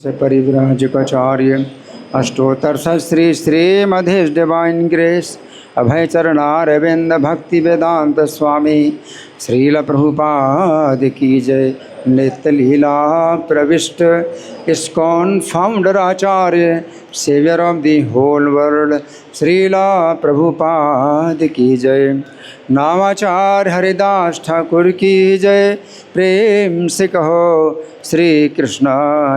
परिव्राजकाचार्य अष्टोत्तर Shri श्रीमधीश divine grace अभय चरणारविंद भक्ति वेदांत स्वामी श्रील प्रभुपाद की जय। नित्य लीला प्रविष्ट ISKCON founder Acharya saviour of the whole world Srila Prabhupada की जय। नामाचार्य हरिदास ठाकुर की जय। प्रेम से कहो श्री कृष्ण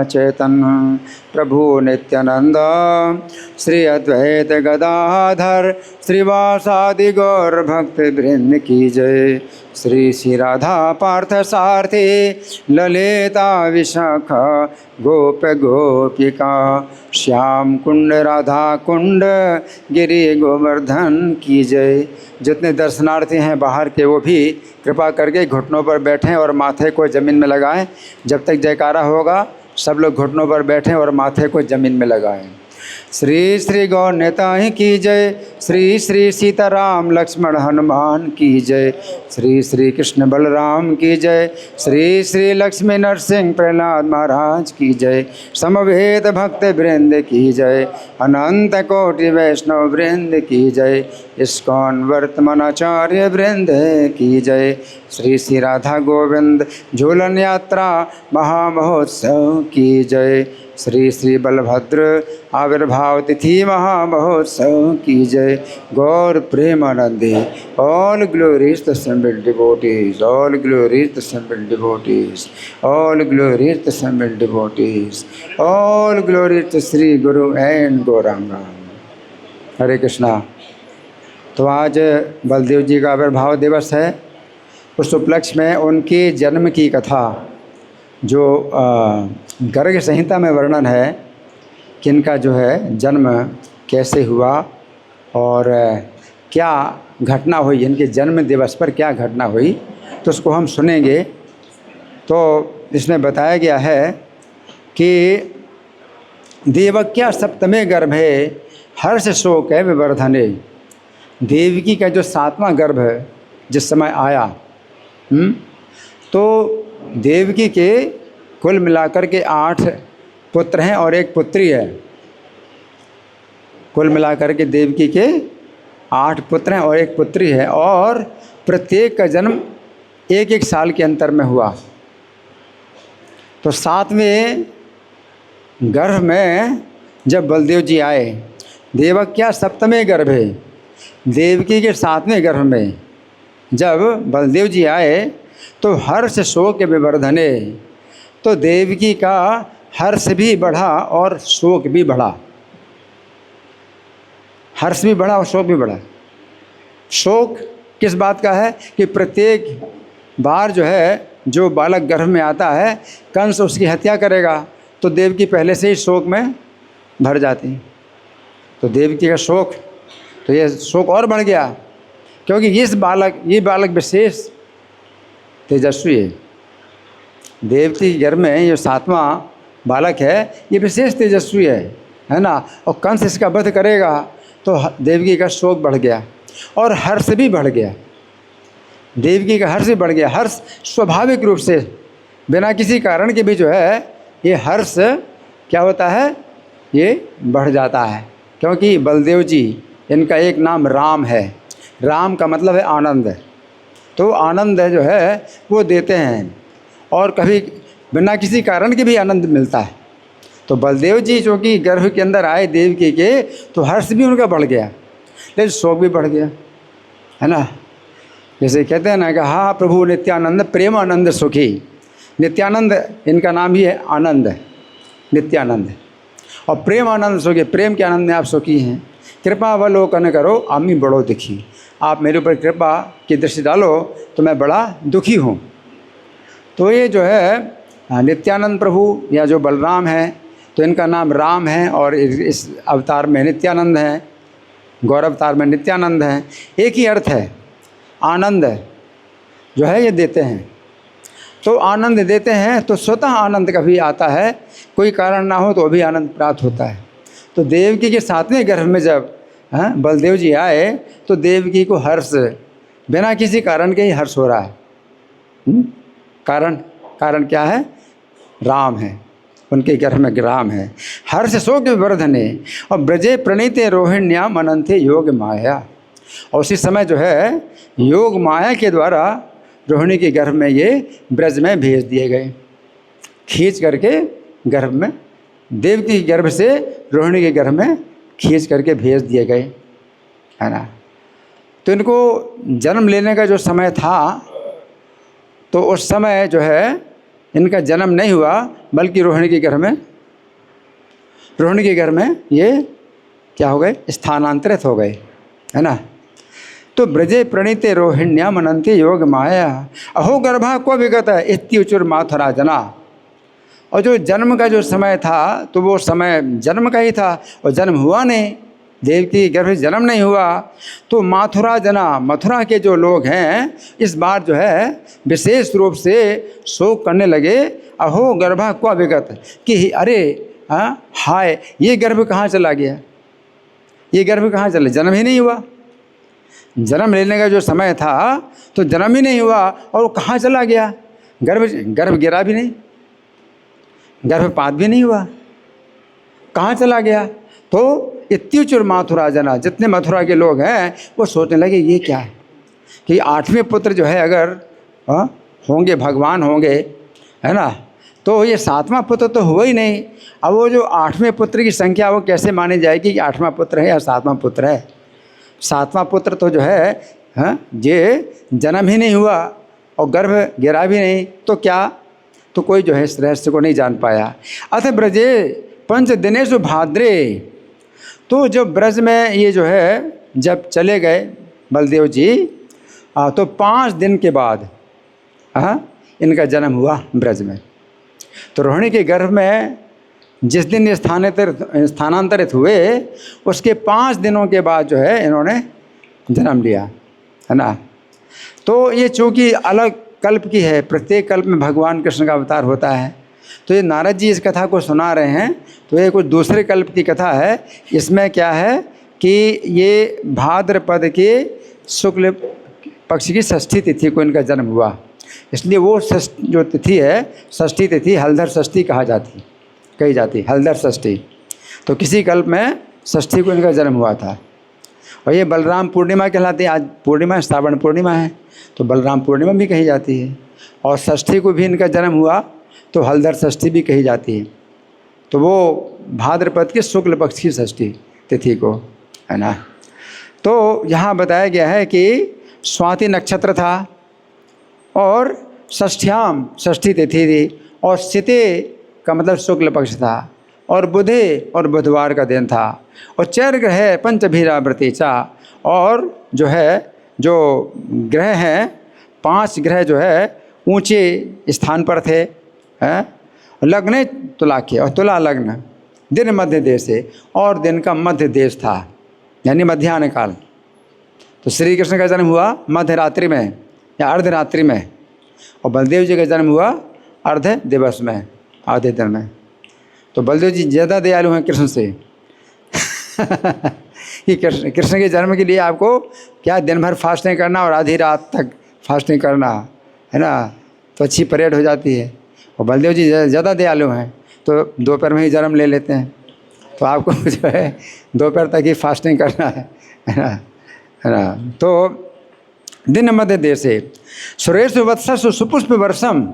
चैतन्य प्रभु नित्यानंद श्री अद्वैत गदाधर श्रीवासादि गौर भक्त वृंद की जय। श्री श्री राधा पार्थ सारथी ललिता विशाखा गोप गोपिका श्याम कुंड राधा कुंड गिरि गोवर्धन की जय। जितने दर्शनार्थी हैं बाहर के वो भी कृपा करके घुटनों पर बैठें और माथे को ज़मीन में लगाएं। जब तक जयकारा होगा सब लोग घुटनों पर बैठें और माथे को ज़मीन में लगाएं। श्री श्री गौर नेताही की जय। श्री श्री सीताराम लक्ष्मण हनुमान की जय। श्री श्री कृष्ण बलराम की जय। श्री श्री लक्ष्मी नरसिंह प्रहलाद महाराज की जय। समवेत भक्त वृंद की जय। अनंत कोटि वैष्णव वृंद की जय। इस्कॉन वर्तमानाचार्य वृंद की जय। श्री श्री राधा गोविंद झूलन यात्रा महामहोत्सव की जय। श्री श्री बलभद्र आविर्भाव तिथि महामहोत्सव की जय। गौर प्रेमानंदे all glories the assembled devotees, all glories the assembled devotees, all glories the assembled devotees, all glories to Sri Guru and Gauranga। हरे कृष्णा। तो आज बलदेव जी का आविर्भाव दिवस है। उस उपलक्ष्य में उनके जन्म की कथा जो गर्ग संहिता में वर्णन है कि इनका जो है जन्म कैसे हुआ और क्या घटना हुई, इनके जन्म दिवस पर क्या घटना हुई, तो उसको हम सुनेंगे। तो इसमें बताया गया है कि देवक्या सप्तमे गर्भे हर्ष शोक है विवर्धने। देवकी का जो 7वां गर्भ जिस समय आया तो देवकी के कुल मिलाकर के 8 पुत्र हैं और एक पुत्री है। कुल मिलाकर के देवकी के 8 पुत्र हैं और एक पुत्री है और प्रत्येक का जन्म 1-1 साल के अंतर में हुआ। तो 7वें गर्भ में जब बलदेव जी आए, देवक्या सप्तमे गर्भे, देवकी के 7वें गर्भ में जब बलदेव जी आए तो हर्ष शोक विवर्धने, तो देवकी का हर्ष भी बढ़ा और शोक भी बढ़ा। हर्ष भी बढ़ा और शोक भी बढ़ा। शोक किस बात का है कि प्रत्येक बार जो है जो बालक गर्भ में आता है कंस उसकी हत्या करेगा, तो देवकी पहले से ही शोक में भर जाती। तो देवकी का शोक, तो ये शोक और बढ़ गया क्योंकि ये बालक विशेष तेजस्वी है। देवकी के गर्भ में ये 7वां बालक है, ये विशेष तेजस्वी है ना। और कंस इसका वध करेगा तो देवकी का शोक बढ़ गया और हर्ष भी बढ़ गया। देवकी का हर्ष भी बढ़ गया। हर्ष स्वाभाविक रूप से बिना किसी कारण के भी जो है ये हर्ष क्या होता है, ये बढ़ जाता है। क्योंकि बलदेव जी, इनका एक नाम राम है। राम का मतलब है आनंद। तो आनंद जो है वो देते हैं और कभी बिना किसी कारण के भी आनंद मिलता है। तो बलदेव जी जो कि गर्भ के अंदर आए देवकी के, तो हर्ष भी उनका बढ़ गया लेकिन शोक भी बढ़ गया, है ना। जैसे कहते हैं ना कि हाँ प्रभु नित्यानंद प्रेमानंद सुखी। नित्यानंद इनका नाम ही है, आनंद है, नित्यानंद। और प्रेमानंद सुखी, प्रेम के आनंद में आप सुखी हैं। कृपा अवलोकन करो आमी बड़ो दुखी। आप मेरे ऊपर कृपा की दृष्टि डालो तो मैं बड़ा दुखी हूँ। तो ये जो है नित्यानंद प्रभु या जो बलराम हैं, तो इनका नाम राम है और इस अवतार में नित्यानंद हैं, गौर अवतार में नित्यानंद हैं। एक ही अर्थ है, आनंद जो है ये देते हैं। तो आनंद देते हैं तो स्वतः आनंद कभी आता है, कोई कारण ना हो तो भी आनंद प्राप्त होता है। तो देवकी के 7वें गर्भ में जब बलदेव जी आए तो देवकी को हर्ष बिना किसी कारण के ही हर्ष हो रहा है। कारण क्या है, राम है। उनके गर्भ में ग्राम है। हर्ष शोक वर्धने और ब्रजे प्रणीते रोहिण्या मनंते योग माया। और उसी समय जो है योग माया के द्वारा रोहिणी के गर्भ में ये ब्रज में भेज दिए गए, खींच करके गर्भ में, देवकी के गर्भ से रोहिणी के गर्भ में खींच करके भेज दिए गए, है ना। तो इनको जन्म लेने का जो समय था, तो उस समय जो है इनका जन्म नहीं हुआ, बल्कि रोहिणी के घर में ये क्या हो गए, स्थानांतरित हो गए, है ना। तो ब्रजे प्रणीते रोहिण्या मनंते योग माया अहो गर्भा को विगत इत्युचुर माथुरा जना। और जो जन्म का जो समय था, तो वो समय जन्म का ही था, और जन्म हुआ नहीं, देवकी के गर्भ से जन्म नहीं हुआ। तो माथुरा जना, मथुरा के जो लोग हैं, इस बार जो है विशेष रूप से शोक करने लगे। अहो गर्भा क्वा विगत, कि अरे हाय, ये गर्भ कहाँ चला गया, ये गर्भ कहाँ चला, जन्म ही नहीं हुआ। जन्म लेने का जो समय था तो जन्म ही नहीं हुआ, और वो कहाँ चला गया, गर्भ गिरा भी नहीं, गर्भपात भी नहीं हुआ, कहाँ चला गया। तो इत्युचुर माथुरा जना, जितने मथुरा के लोग हैं वो सोचने लगे ये क्या है, कि 8वें पुत्र जो है अगर होंगे, भगवान होंगे, है ना, तो ये 7वां पुत्र तो हुआ ही नहीं। अब वो जो 8वें पुत्र की संख्या वो कैसे मानी जाएगी कि 8वां पुत्र है या 7वां पुत्र है। 7वां पुत्र तो जो है ये जन्म ही नहीं हुआ और गर्भ गिरा भी नहीं, तो क्या, तो कोई जो है इस रहस्य को नहीं जान पाया। अथ ब्रजे 5 दिनेषु भाद्रे, तो जब ब्रज में ये जो है जब चले गए बलदेव जी, तो 5 दिन के बाद इनका जन्म हुआ ब्रज में। तो रोहिणी के गर्भ में जिस दिन ये स्थानांतरित हुए, उसके 5 दिनों के बाद जो है इन्होंने जन्म लिया, है ना। तो ये चूँकि अलग कल्प की है, प्रत्येक कल्प में भगवान कृष्ण का अवतार होता है, तो ये नारद जी इस कथा को सुना रहे हैं, तो ये कुछ दूसरे कल्प की कथा है। इसमें क्या है कि ये भाद्रपद के शुक्ल पक्ष की षष्ठी तिथि को इनका जन्म हुआ, इसलिए वो जो तिथि है षष्ठी तिथि हलधर षष्ठी कही जाती, हलधर षष्ठी। तो किसी कल्प में षष्ठी को इनका जन्म हुआ था, और ये बलराम पूर्णिमा कहलाती है। आज पूर्णिमा, श्रावण पूर्णिमा है, तो बलराम पूर्णिमा भी कही जाती है। और षष्ठी को भी इनका जन्म हुआ तो हलधर षष्ठी भी कही जाती है। तो वो भाद्रपद के शुक्ल पक्ष की षष्ठी तिथि को, है ना। तो यहाँ बताया गया है कि स्वाति नक्षत्र था, और षष्ठ्याम षष्ठी तिथि थी, और सिते का मतलब शुक्ल पक्ष था, और बुधे और बुधवार का दिन था, और चर ग्रह पंचभीरावृतीचा, और जो है जो ग्रह हैं 5 ग्रह जो है ऊंचे स्थान पर थे, लग्ने तुला के, और तुला लग्न, दिन मध्य देश है, और दिन का मध्य देश था, यानी मध्याह्न काल। तो श्री कृष्ण का जन्म हुआ मध्य रात्रि में या अर्धरात्रि में, और बलदेव जी का जन्म हुआ अर्ध दिवस में, आधे दिन में। तो बलदेव जी ज़्यादा दयालु हैं कृष्ण से कि कृष्ण के जन्म के लिए आपको क्या दिन भर फास्टिंग करना और आधी रात तक फास्टिंग करना, है ना, तो अच्छी परेड हो जाती है। और बलदेव जी ज़्यादा दयालु हैं, तो दोपहर में ही जन्म ले लेते हैं, तो आपको जो है दोपहर तक ही फास्टिंग करना है ना। तो दिन मध्य देशे सुरेश वत्सु सुपुष्प वर्षम,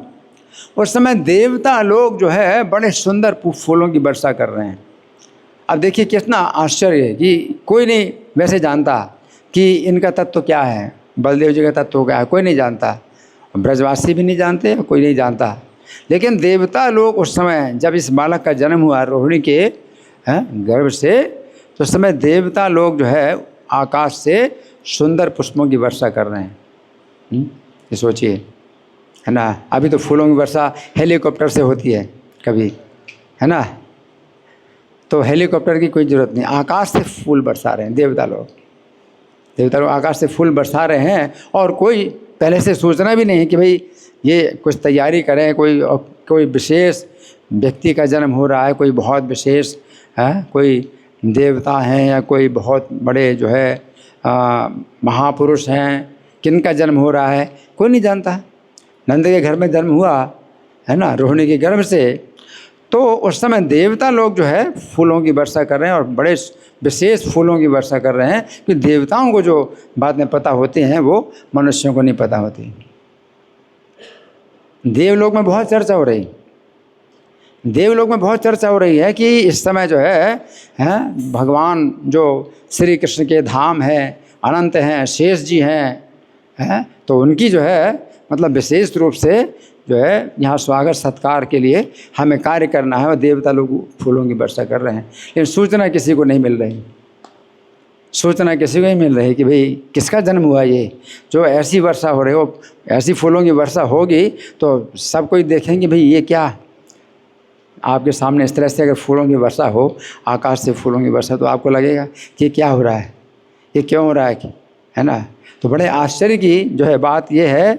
उस समय देवता लोग जो है बड़े सुंदर फूलों की वर्षा कर रहे हैं। अब देखिए कितना आश्चर्य है कि कोई नहीं वैसे जानता कि इनका तत्व क्या है, बलदेव जी का तत्व क्या है, कोई नहीं जानता, ब्रजवासी भी नहीं जानते, कोई नहीं जानता। लेकिन देवता लोग उस समय जब इस बालक का जन्म हुआ रोहिणी के गर्भ से, तो उस समय देवता लोग जो है आकाश से सुंदर पुष्पों की वर्षा कर रहे हैं। ये सोचिए, है ना। अभी तो फूलों की वर्षा हेलीकॉप्टर से होती है कभी, है ना, तो हेलीकॉप्टर की कोई ज़रूरत नहीं, आकाश से फूल बरसा रहे हैं देवता लोग आकाश से फूल बरसा रहे हैं, और कोई पहले से सूचना भी नहीं है कि भाई ये कुछ तैयारी करें, कोई विशेष व्यक्ति का जन्म हो रहा है, कोई बहुत विशेष है, कोई देवता हैं या कोई बहुत बड़े जो है महापुरुष हैं, किनका जन्म हो रहा है, कोई नहीं जानता। नंद के घर में जन्म हुआ, है ना, रोहिणी के गर्भ से, तो उस समय देवता लोग जो है फूलों की वर्षा कर रहे हैं और बड़े विशेष फूलों की वर्षा कर रहे हैं कि देवताओं को जो बातें पता होती हैं वो मनुष्यों को नहीं पता होती। देवलोक में बहुत चर्चा हो रही, देवलोक में बहुत चर्चा हो रही है कि इस समय जो है भगवान जो श्री कृष्ण के धाम है, अनंत हैं, शेष जी हैं, तो उनकी जो है मतलब विशेष रूप से जो है यहाँ स्वागत सत्कार के लिए हमें कार्य करना है और देवता लोग फूलों की वर्षा कर रहे हैं। लेकिन सूचना किसी को नहीं मिल रही, सूचना किसी को नहीं मिल रही कि भाई किसका जन्म हुआ, ये जो ऐसी वर्षा हो रही हो, ऐसी फूलों की वर्षा होगी तो सब कोई देखेंगे भाई ये क्या आपके सामने इस तरह से अगर फूलों की वर्षा हो, आकाश से फूलों की वर्षा, तो आपको लगेगा कि क्या हो रहा है, ये क्यों हो रहा है ना। तो बड़े आश्चर्य की जो है बात यह है,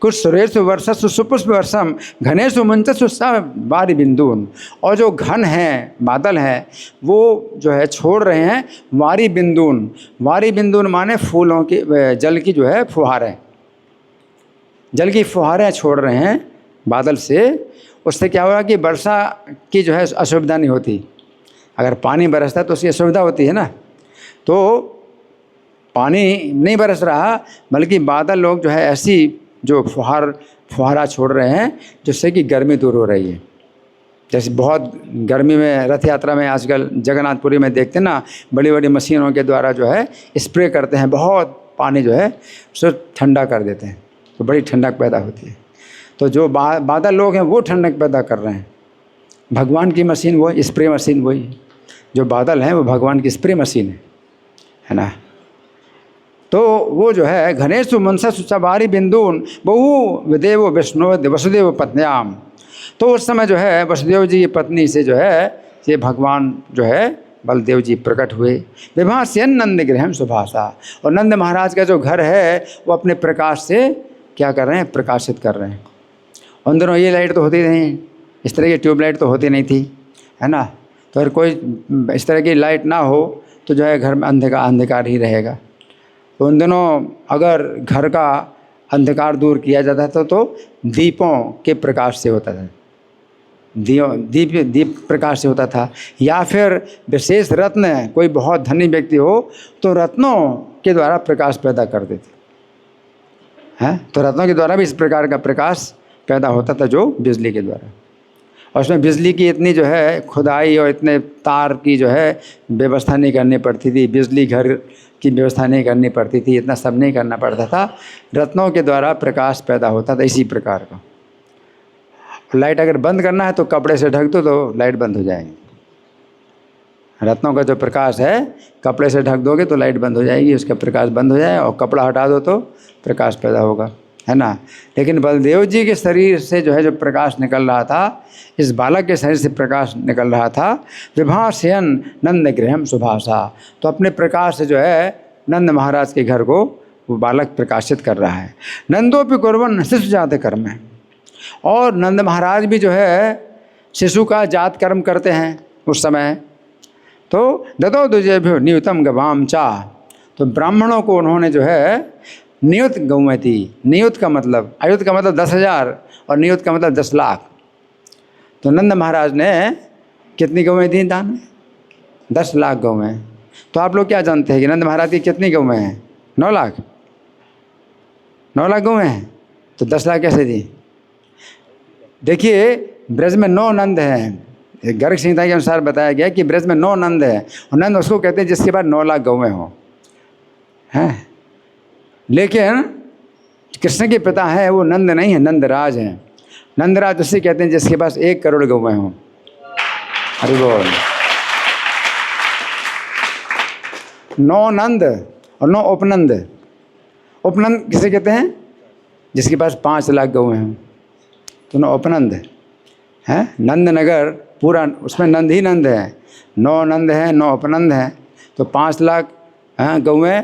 कुछ सुरेश वर्षा सुपुष्प वर्षम घनेशु मंचसु सा बारी बिंदुन, और जो घन हैं बादल हैं वो जो है छोड़ रहे हैं वारी बिंदुन। वारी बिंदुन माने फूलों की जल की जो है फुहारें, जल की फुहारें छोड़ रहे हैं बादल से। उससे क्या होगा कि वर्षा की जो है असुविधा नहीं होती। अगर पानी बरसता है तो उसकी असुविधा होती है ना, तो पानी नहीं बरस रहा बल्कि बादल लोग जो है ऐसी जो फुहारा छोड़ रहे हैं जिससे कि गर्मी दूर हो रही है। जैसे बहुत गर्मी में रथ यात्रा में आजकल जगन्नाथपुरी में देखते हैं ना, बड़ी बड़ी मशीनों के द्वारा जो है स्प्रे करते हैं, बहुत पानी जो है उसे ठंडा कर देते हैं, तो बड़ी ठंडक पैदा होती है। तो जो बादल लोग हैं वो ठंडक पैदा कर रहे हैं। भगवान की मशीन वो स्प्रे मशीन वही, जो बादल हैं वो भगवान की स्प्रे मशीन है ना। तो वो जो है घनेशु मनसा सुचाबारी बिंदुन बहु विदेव विष्णु वसुदेव पत्न्याम। तो उस समय जो है वसुदेव जी की पत्नी से जो है ये भगवान जो है बलदेव जी प्रकट हुए। विभास्यन नंद गृहम सुभाषा, और नंद महाराज का जो घर है वो अपने प्रकाश से क्या कर रहे हैं, प्रकाशित कर रहे हैं। उन दिनों ये लाइट तो होती नहीं, इस तरह की ट्यूबलाइट तो होती नहीं थी, है ना। तो अगर कोई इस तरह की लाइट ना हो तो जो है घर में अंधकार ही रहेगा। तो उन दिनों अगर घर का अंधकार दूर किया जाता था तो दीपों के प्रकाश से होता था, दीप प्रकाश से होता था, या फिर विशेष रत्न, कोई बहुत धनी व्यक्ति हो तो रत्नों के द्वारा प्रकाश पैदा कर देते हैं। तो रत्नों के द्वारा भी इस प्रकार का प्रकाश पैदा होता था जो बिजली के द्वारा। और उसमें बिजली की इतनी जो है खुदाई और इतने तार की जो है व्यवस्था नहीं करनी पड़ती थी, बिजली घर की व्यवस्था नहीं करनी पड़ती थी, इतना सब नहीं करना पड़ता था, रत्नों के द्वारा प्रकाश पैदा होता था इसी प्रकार का। लाइट अगर बंद करना है तो कपड़े से ढक दो तो लाइट बंद हो जाएगी। रत्नों का जो प्रकाश है कपड़े से ढक दोगे तो लाइट बंद हो जाएगी, उसका प्रकाश बंद हो जाए, और कपड़ा हटा दो तो प्रकाश पैदा होगा, है ना। लेकिन बलदेव जी के शरीर से जो है जो प्रकाश निकल रहा था, इस बालक के शरीर से प्रकाश निकल रहा था। विभास्यन नंद गृहम सुभाषा, तो अपने प्रकाश से जो है नंद महाराज के घर को वो बालक प्रकाशित कर रहा है। नंदोपि कुर्वन् शिशु जात कर्म, और नंद महाराज भी जो है शिशु का जात कर्म करते हैं उस समय। तो ददो दुजेभ्यो नियुतम गवाम चा, तो ब्राह्मणों को उन्होंने जो है नियुत गौएं दी। नियुत का मतलब, अयुत का मतलब 10,000 और नियुत का मतलब 10 लाख। तो नंद महाराज ने कितनी गौएं दी दान में? 10 लाख गौएं। तो आप लोग क्या जानते हैं कि नंद महाराज की कितनी गौएं हैं? 9 लाख। 9 लाख गौएं हैं, तो 10 लाख कैसे दी? देखिए ब्रज में 9 नंद हैं। गर्ग संहिता के अनुसार बताया गया कि ब्रज में 9 नंद हैं, और नंद उसको कहते हैं जिसके पास 9 लाख गौएं हों, हैं। लेकिन कृष्ण के पिता हैं वो नंद नहीं है, नंदराज हैं। नंदराज उसे कहते हैं जिसके पास 1 करोड़ गौएं हों। हरि बोल। 9 नंद और 9 उपनंद। उपनंद किसे कहते हैं? जिसके पास 5 लाख गौएं हों, तो 9 उपनंद हैं। नंद नगर पूरा उसमें नंद ही नंद है, 9 नंद हैं, 9 उपनंद हैं, तो 5 लाख गौएं,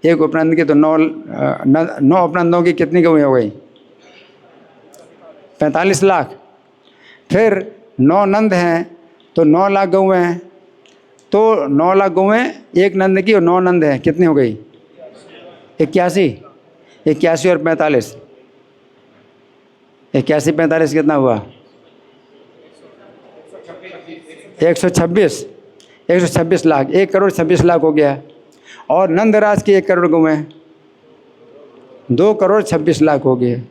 1 उपनंद के तो 9 उपनंदों की कितनी गौएं हो गई? 45 लाख। फिर 9 नंद हैं तो 9 लाख गौएं हैं, तो 9 लाख गौएं 1 नंद की, और 9 नंद हैं कितनी हो गई? 81। 81 और 45, 81 45 कितना हुआ? 126 लाख, 1,26,00,000 हो गया। और नंदराज की 1 करोड़ गौएं, 2,26,00,000 हो गए।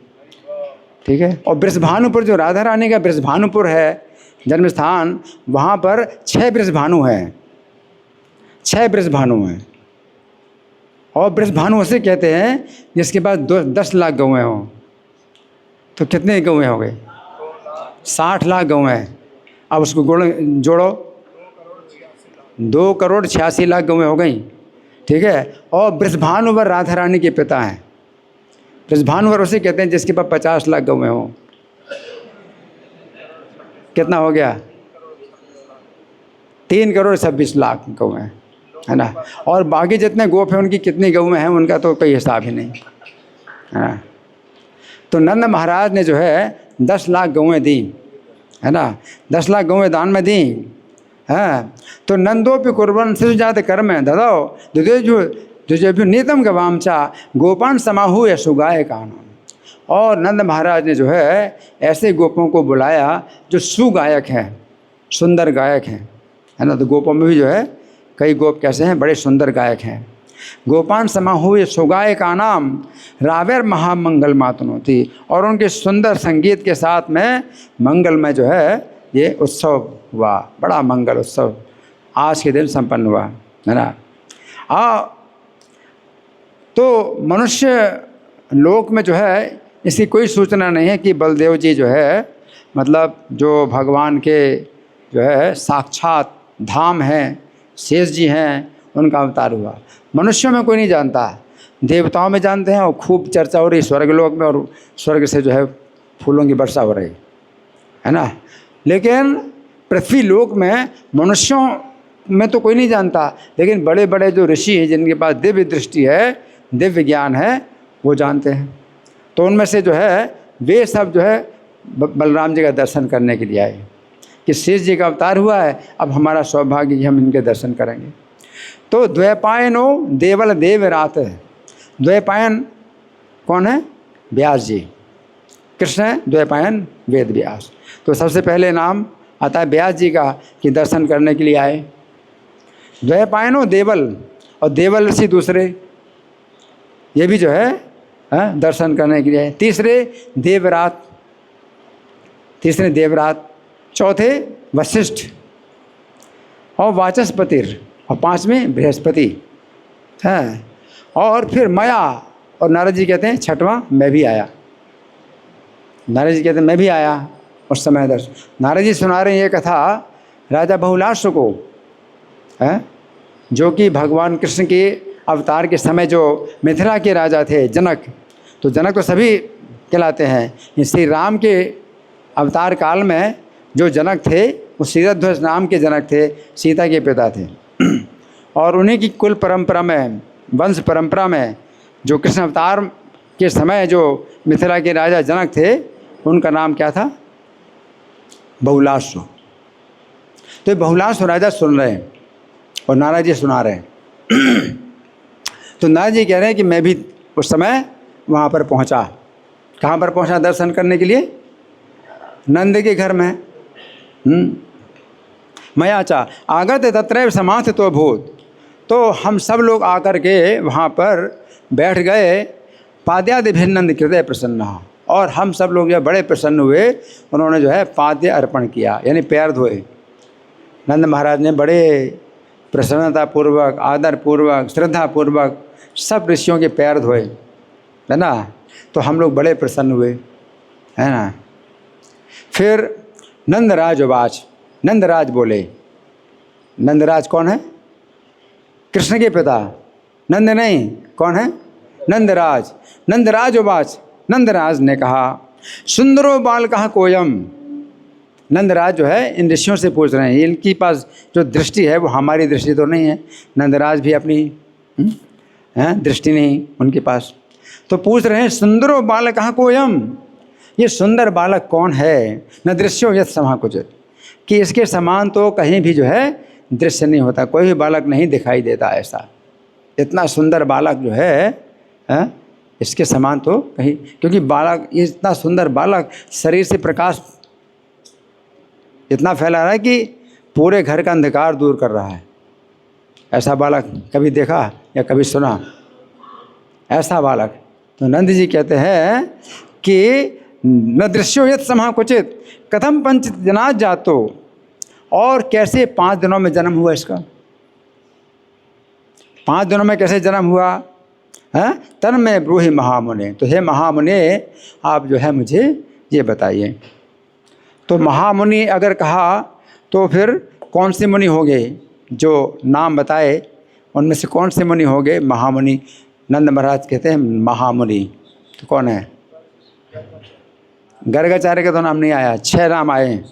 ठीक है। और बृषभानुपुर, जो राधा रानी का बृषभानुपुर है जन्म स्थान, वहाँ पर 6 बृषभानु हैं, 6 बृषभानु हैं। और बृषभानु उसे कहते हैं जिसके पास 10 लाख गौएं हों। तो कितने गौएं हो गए? 60 लाख गौएं। अब उसको जोड़ो, 2,86,00,000 गौएं हो गई। ठीक है। और बृषभानुवर राधा रानी के पिता हैं। बृषभानुवर उसे कहते हैं जिसके पास 50 लाख गौएं हों। कितना हो गया? 3,26,00,000 गौएं, है ना। और बाकी जितने गोप हैं उनकी कितनी गौएं हैं उनका तो कोई हिसाब ही नहीं, है ना। तो नंद महाराज ने जो है 10 लाख गौएं दी, है ना, 10 लाख गौएं दान में दी। हाँ, तो नंदोपि कुर्बन शिशुजात कर्म ददौ दुजेभ्यो नीतम गवामचा गोपान समाहू यशुगाय कानम। और नंद महाराज ने जो है ऐसे गोपों को बुलाया जो सुगायक हैं, सुंदर गायक हैं, है ना। तो गोपों में भी जो है कई गोप कैसे हैं, बड़े सुंदर गायक हैं। गोपान समाहू यशुगाय का नाम रावेर महामंगल मातनोती। और उनके सुंदर संगीत के साथ में मंगल में जो है ये उत्सव हुआ, बड़ा मंगल उत्सव आज के दिन संपन्न हुआ, है ना। तो मनुष्य लोक में जो है इसकी कोई सूचना नहीं है कि बलदेव जी जो है, मतलब जो भगवान के जो है साक्षात धाम हैं, शेष जी हैं, उनका अवतार हुआ। मनुष्यों में कोई नहीं जानता, देवताओं में जानते हैं और खूब चर्चा हो रही स्वर्गलोक में, और स्वर्ग से जो है फूलों की वर्षा हो रही है ना। लेकिन पृथ्वी लोक में मनुष्यों में तो कोई नहीं जानता, लेकिन बड़े बड़े जो ऋषि हैं जिनके पास दिव्य दृष्टि है, दिव्य ज्ञान है, वो जानते हैं। तो उनमें से जो है वे सब जो है बलराम जी का दर्शन करने के लिए आए कि शेष जी का अवतार हुआ है, अब हमारा सौभाग्य कि हम इनके दर्शन करेंगे। तो द्वैपायनो देवल देव रात है। द्वैपायन कौन है? व्यास जी। कृष्ण है द्वैपायन वेद व्यास। तो सबसे पहले नाम आता है व्यास जी का कि दर्शन करने के लिए आए। द्वैपायनो देवल, और देवल ऋषि दूसरे, ये भी जो है दर्शन करने के लिए आए। तीसरे देवरात, चौथे वशिष्ठ और वाचस्पतिर, और 5वें बृहस्पति है। और फिर मया, और नारद जी कहते हैं छठवां मैं भी आया। नारद जी कहते हैं मैं भी आया उस समय दर्शन। नारद जी सुना रहे हैं ये कथा राजा बहुलाश को, है, जो कि भगवान कृष्ण के अवतार के समय जो मिथिला के राजा थे जनक, तो जनक तो सभी कहलाते हैं। श्री राम के अवतार काल में जो जनक थे वो शीतध्वज नाम के जनक थे, सीता के पिता थे। और उन्हीं की कुल परंपरा में, वंश परंपरा में जो कृष्ण अवतार के समय जो मिथिला के राजा जनक थे उनका नाम क्या था? बहुलाश। तो बहुलाश राजा सुन रहे हैं और नारद जी सुना रहे हैं। तो नारद जी कह रहे हैं कि मैं भी उस समय वहाँ पर पहुँचा। कहाँ पर पहुँचा दर्शन करने के लिए? नंद के घर में। मयाचा आगत तत्रैव समाथ तो भूत। तो हम सब लोग आकर के वहाँ पर बैठ गए। पाद्यादि भिन्नंद हृदय प्रसन्न, और हम सब लोग जो बड़े प्रसन्न हुए, उन्होंने जो है पाद्य अर्पण किया, यानी पैर धोए। नंद महाराज ने बड़े प्रसन्नतापूर्वक, आदरपूर्वक, श्रद्धापूर्वक सब ऋषियों के पैर धोए, है ना। तो हम लोग बड़े प्रसन्न हुए, है ना। फिर नंदराज उवाच, नंदराज बोले। नंदराज कौन है? कृष्ण के पिता। नंद नहीं, कौन है? नंदराज। नंदराज उवाच, नंदराज ने कहा सुंदरो बालकः कोयम। नंदराज जो है इन ऋषियों से पूछ रहे हैं, इनकी पास जो दृष्टि है वो हमारी दृष्टि तो नहीं है। नंदराज भी अपनी दृष्टि नहीं उनके पास। तो पूछ रहे हैं सुंदरो बालकः कोयम, ये सुंदर बालक कौन है? न दृश्यो यत् समाकुचित, कि इसके समान तो कहीं भी जो है दृश्य नहीं होता, कोई भी बालक नहीं दिखाई देता ऐसा। इतना सुंदर बालक जो है इसके समान तो कहीं, क्योंकि बालक, इतना सुंदर बालक शरीर से प्रकाश इतना फैला रहा है कि पूरे घर का अंधकार दूर कर रहा है। ऐसा बालक कभी देखा या कभी सुना? ऐसा बालक। तो नंद जी कहते हैं कि न दृश्यो यत् समः क्वचित कथम पंच दिनात् जातो, और कैसे 5 दिनों में जन्म हुआ इसका? 5 दिनों में कैसे जन्म हुआ है? तन में ब्रूहि महामुने। तो हे महामुने, आप जो है मुझे ये बताइए। तो महामुनि अगर कहा तो फिर कौन से मुनि हो गए? जो नाम बताए उनमें से कौन से मुनि हो गए? महामुनि। नंद महाराज कहते हैं महामुनि। तो कौन है? गर्गाचार्य का तो नाम नहीं आया, 6 नाम आए।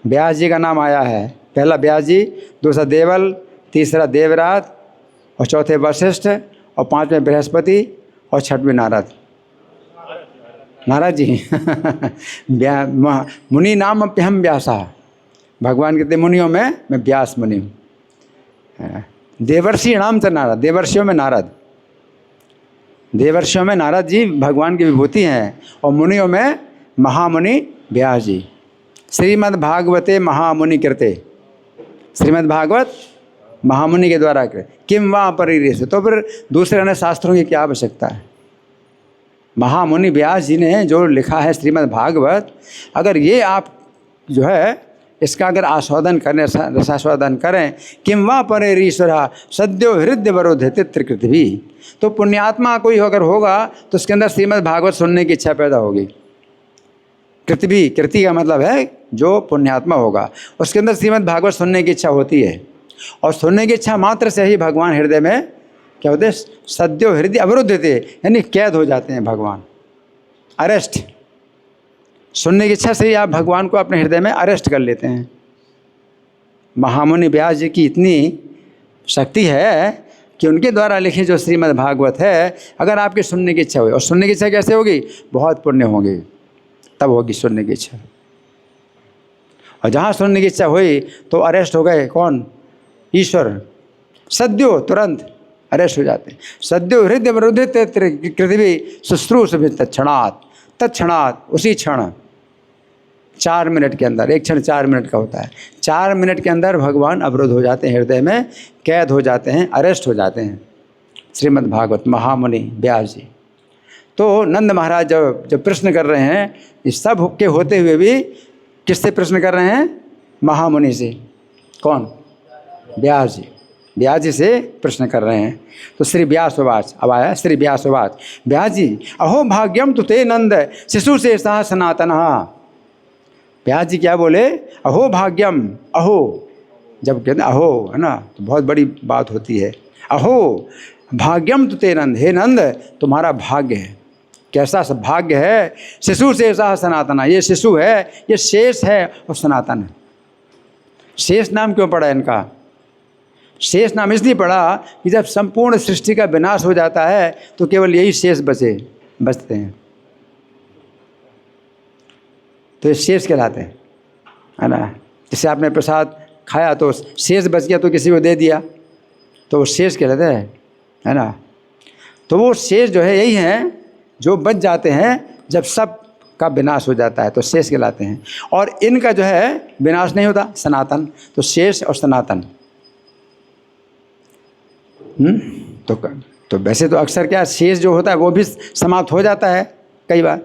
व्यास जी का नाम आया है। पहला व्यास जी, दूसरा देवल, तीसरा देवराज, और चौथे वशिष्ठ, और 5वें बृहस्पति, और 6वें नारद। नारद जी मुनि नाम अप्यहम व्यासा। भगवान कहते मुनियों में मैं व्यास मुनि हूँ। देवर्षि नाम से नारद, देवर्षियों में नारद। देवर्षियों में नारद जी भगवान की विभूति हैं, और मुनियों में महामुनि व्यास जी। श्रीमद् भागवते महामुनि कृते, श्रीमद् भागवत महामुनि के द्वारा कृत। किम वा परिरेष, तो फिर दूसरे अन्य शास्त्रों की क्या आवश्यकता है? महामुनि व्यास जी ने जो लिखा है श्रीमद् भागवत, अगर ये आप जो है इसका अगर आस्वादन करें, रसास्वादन करें, किम वा परिरीश्वरा सद्यो हृदय वरोधे तित्रकृत भी, तो पुण्यात्मा कोई अगर होगा तो उसके अंदर श्रीमद् भागवत सुनने की इच्छा पैदा होगी। कृति, कृति का मतलब है जो पुण्यात्मा होगा उसके अंदर श्रीमद् भागवत सुनने की इच्छा होती है, और सुनने की इच्छा मात्र से ही भगवान हृदय में क्या होते हैं? सद्यो हृदय अवरुद्ध थे, यानी कैद हो जाते हैं भगवान, अरेस्ट। सुनने की इच्छा से ही आप भगवान को अपने हृदय में अरेस्ट कर लेते हैं। महामुनि व्यास जी की इतनी शक्ति है कि उनके द्वारा लिखी जो श्रीमद् भागवत है, अगर आपकी सुनने की इच्छा हुई, और सुनने की इच्छा कैसे होगी? बहुत पुण्य होगी, तब होगी सुनने की इच्छा। और जहाँ सुनने की इच्छा हुई तो अरेस्ट हो गए कौन? ईश्वर। सद्यो, तुरंत अरेस्ट हो जाते हैं। सद्यो हृदय वरुधित पृथ्वी शुश्रूष तत्क्षणात्, तत्क्षणात् उसी क्षण 4 मिनट के अंदर, एक क्षण 4 मिनट का होता है, 4 मिनट के अंदर भगवान अवरुद्ध हो जाते हैं, हृदय में कैद हो जाते हैं, अरेस्ट हो जाते हैं। श्रीमद् भागवत महामुनि व्यास जी। तो नंद महाराज जब प्रश्न कर रहे हैं, इस सब के होते हुए भी किससे प्रश्न कर रहे हैं? महामुनि से। कौन? व्यास जी। व्यास जी से प्रश्न कर रहे हैं। तो श्री व्यासवाच, अब आया श्री व्यासवाच। व्यास जी, अहो भाग्यम तु ते नंद शिशु से सह सनातन। व्यास जी क्या बोले? अहो भाग्यम, अहो, जब कहते अहो है ना तो बहुत बड़ी बात होती है। अहो भाग्यम तु ते नंद, हे नंद तुम्हारा भाग्य है। कैसा भाग्य है? शिशु से सह सनातना, ये शिशु है, ये शेष है और सनातन है। शेष नाम क्यों पड़ा इनका? शेष नाम इसलिए पड़ा कि जब संपूर्ण सृष्टि का विनाश हो जाता है तो केवल यही शेष बचते हैं, तो ये शेष कहलाते हैं, है ना। जैसे आपने प्रसाद खाया तो शेष बच गया तो किसी को दे दिया, तो वो शेष कहलाते हैं, है ना। तो वो शेष जो है यही हैं जो बच जाते हैं जब सब का विनाश हो जाता है, तो शेष कहलाते हैं। और इनका जो है विनाश नहीं होता, सनातन। तो शेष और सनातन। तो वैसे तो अक्सर क्या शेष जो होता है वो भी समाप्त हो जाता है कई बार,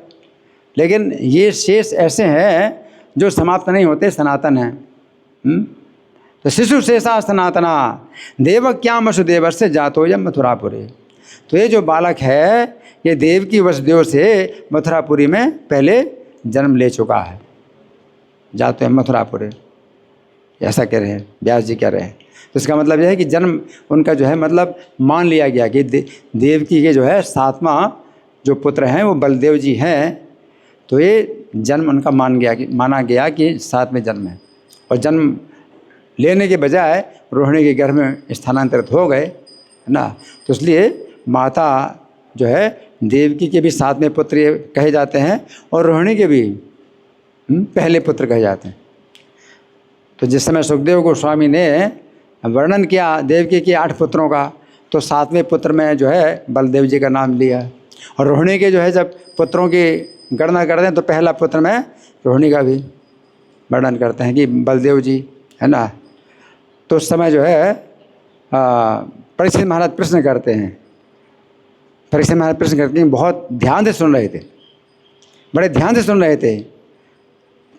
लेकिन ये शेष ऐसे हैं जो समाप्त नहीं होते, सनातन हैं। तो शिशु शेषा सनातना देवक्याम वसुदेव से जातो यम मथुरापुरी। तो ये जो बालक है ये देव की वसुदेव से मथुरापुरी में पहले जन्म ले चुका है, जातो यम मथुरापुरी, ऐसा कह रहे हैं व्यास जी कह रहे हैं। तो इसका मतलब यह है कि जन्म उनका जो है मतलब मान लिया गया कि देवकी के जो है 7वां जो पुत्र हैं वो बलदेव जी हैं। तो ये जन्म उनका माना गया कि 7वें जन्म है, और जन्म लेने के बजाय रोहिणी के गर्भ में स्थानांतरित हो गए, है ना। तो इसलिए माता जो है देवकी के भी 7वें पुत्र कहे जाते हैं, और रोहिणी के भी पहले पुत्र कहे जाते हैं। तो जिस समय सुखदेव गोस्वामी ने वर्णन किया देवकी के 8 पुत्रों का, तो 7वें पुत्र में जो है बलदेव जी का नाम लिया, और रोहिणी के जो है जब पुत्रों की गणना करते हैं तो पहला पुत्र में रोहिणी का भी वर्णन करते हैं कि बलदेव जी, है ना। तो उस समय जो है परीक्षित महाराज प्रश्न करते हैं। परीक्षित महाराज प्रश्न करते हैं, बहुत ध्यान से सुन रहे थे, बड़े ध्यान से सुन रहे थे।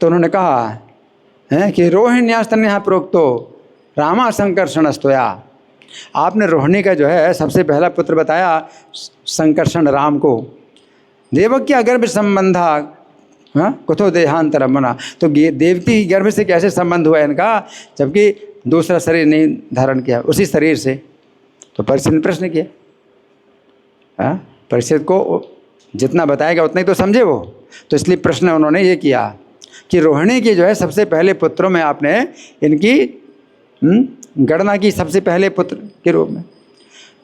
तो उन्होंने कहा है कि रोहिण्यास्तन्या प्रोक्तो रामा संकर्षणस्तोया। आपने रोहिणी का जो है सबसे पहला पुत्र बताया संकर्षण राम को। देवकी गर्भ संबंधा कुतो देहांतरम बना। तो देवकी की गर्भ से कैसे संबंध हुआ इनका, जबकि दूसरा शरीर नहीं धारण किया उसी शरीर से। तो परीक्षित ने प्रश्न किया। परीक्षित को जितना बताएगा उतना ही तो समझे वो। तो इसलिए प्रश्न उन्होंने ये किया कि रोहिणी के जो है सबसे पहले पुत्रों में आपने इनकी गणना की सबसे पहले पुत्र के रूप में।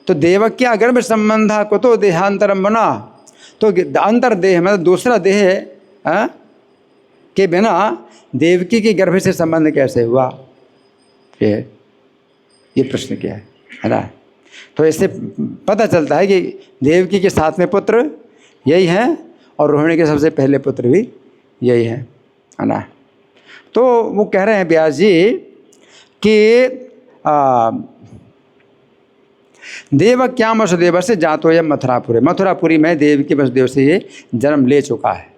तो देवक्या गर्भ संबंधा कुतो देहांतरम बना। तो अंतर देह मतलब दूसरा देह के बिना देवकी के गर्भ से संबंध कैसे हुआ, ये प्रश्न किया है ना। तो इससे पता चलता है कि देवकी के साथ में पुत्र यही हैं और रोहिणी के सबसे पहले पुत्र भी यही हैं, है ना। तो वो कह रहे हैं व्यास जी कि देवक्याम वसुदेव से जातो यह मथुरापुरी। मथुरापुरी में देवकी वसुदेव से ये जन्म ले चुका है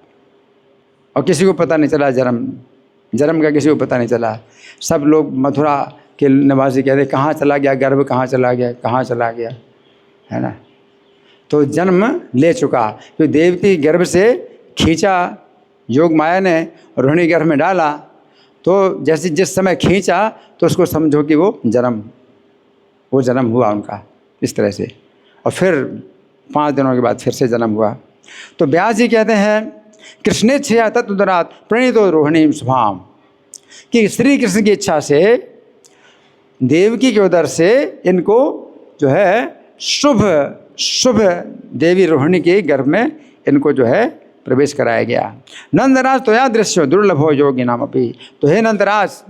और किसी को पता नहीं चला, जन्म का किसी को पता नहीं चला। सब लोग मथुरा के निवासी कहते कहाँ चला गया गर्भ, कहाँ चला गया, कहाँ चला गया, है ना। तो जन्म ले चुका, तो देवकी गर्भ से खींचा योग माया ने और रोहिणी गर्भ में डाला। तो जैसे जिस समय खींचा तो उसको समझो कि वो जन्म हुआ उनका इस तरह से। और फिर 5 दिनों के बाद फिर से जन्म हुआ। तो व्यास जी कहते हैं कृष्णेच्छया तत्उदरात प्रणीतो रोहिणी शुभाम, कि श्री कृष्ण की इच्छा से देवकी के उदर से इनको जो है शुभ देवी रोहिणी के गर्भ में इनको जो है प्रवेश कराया गया। नंदराज तो या दृश्य दुर्लभो योगी नाम अपी। तो हे नंदराज,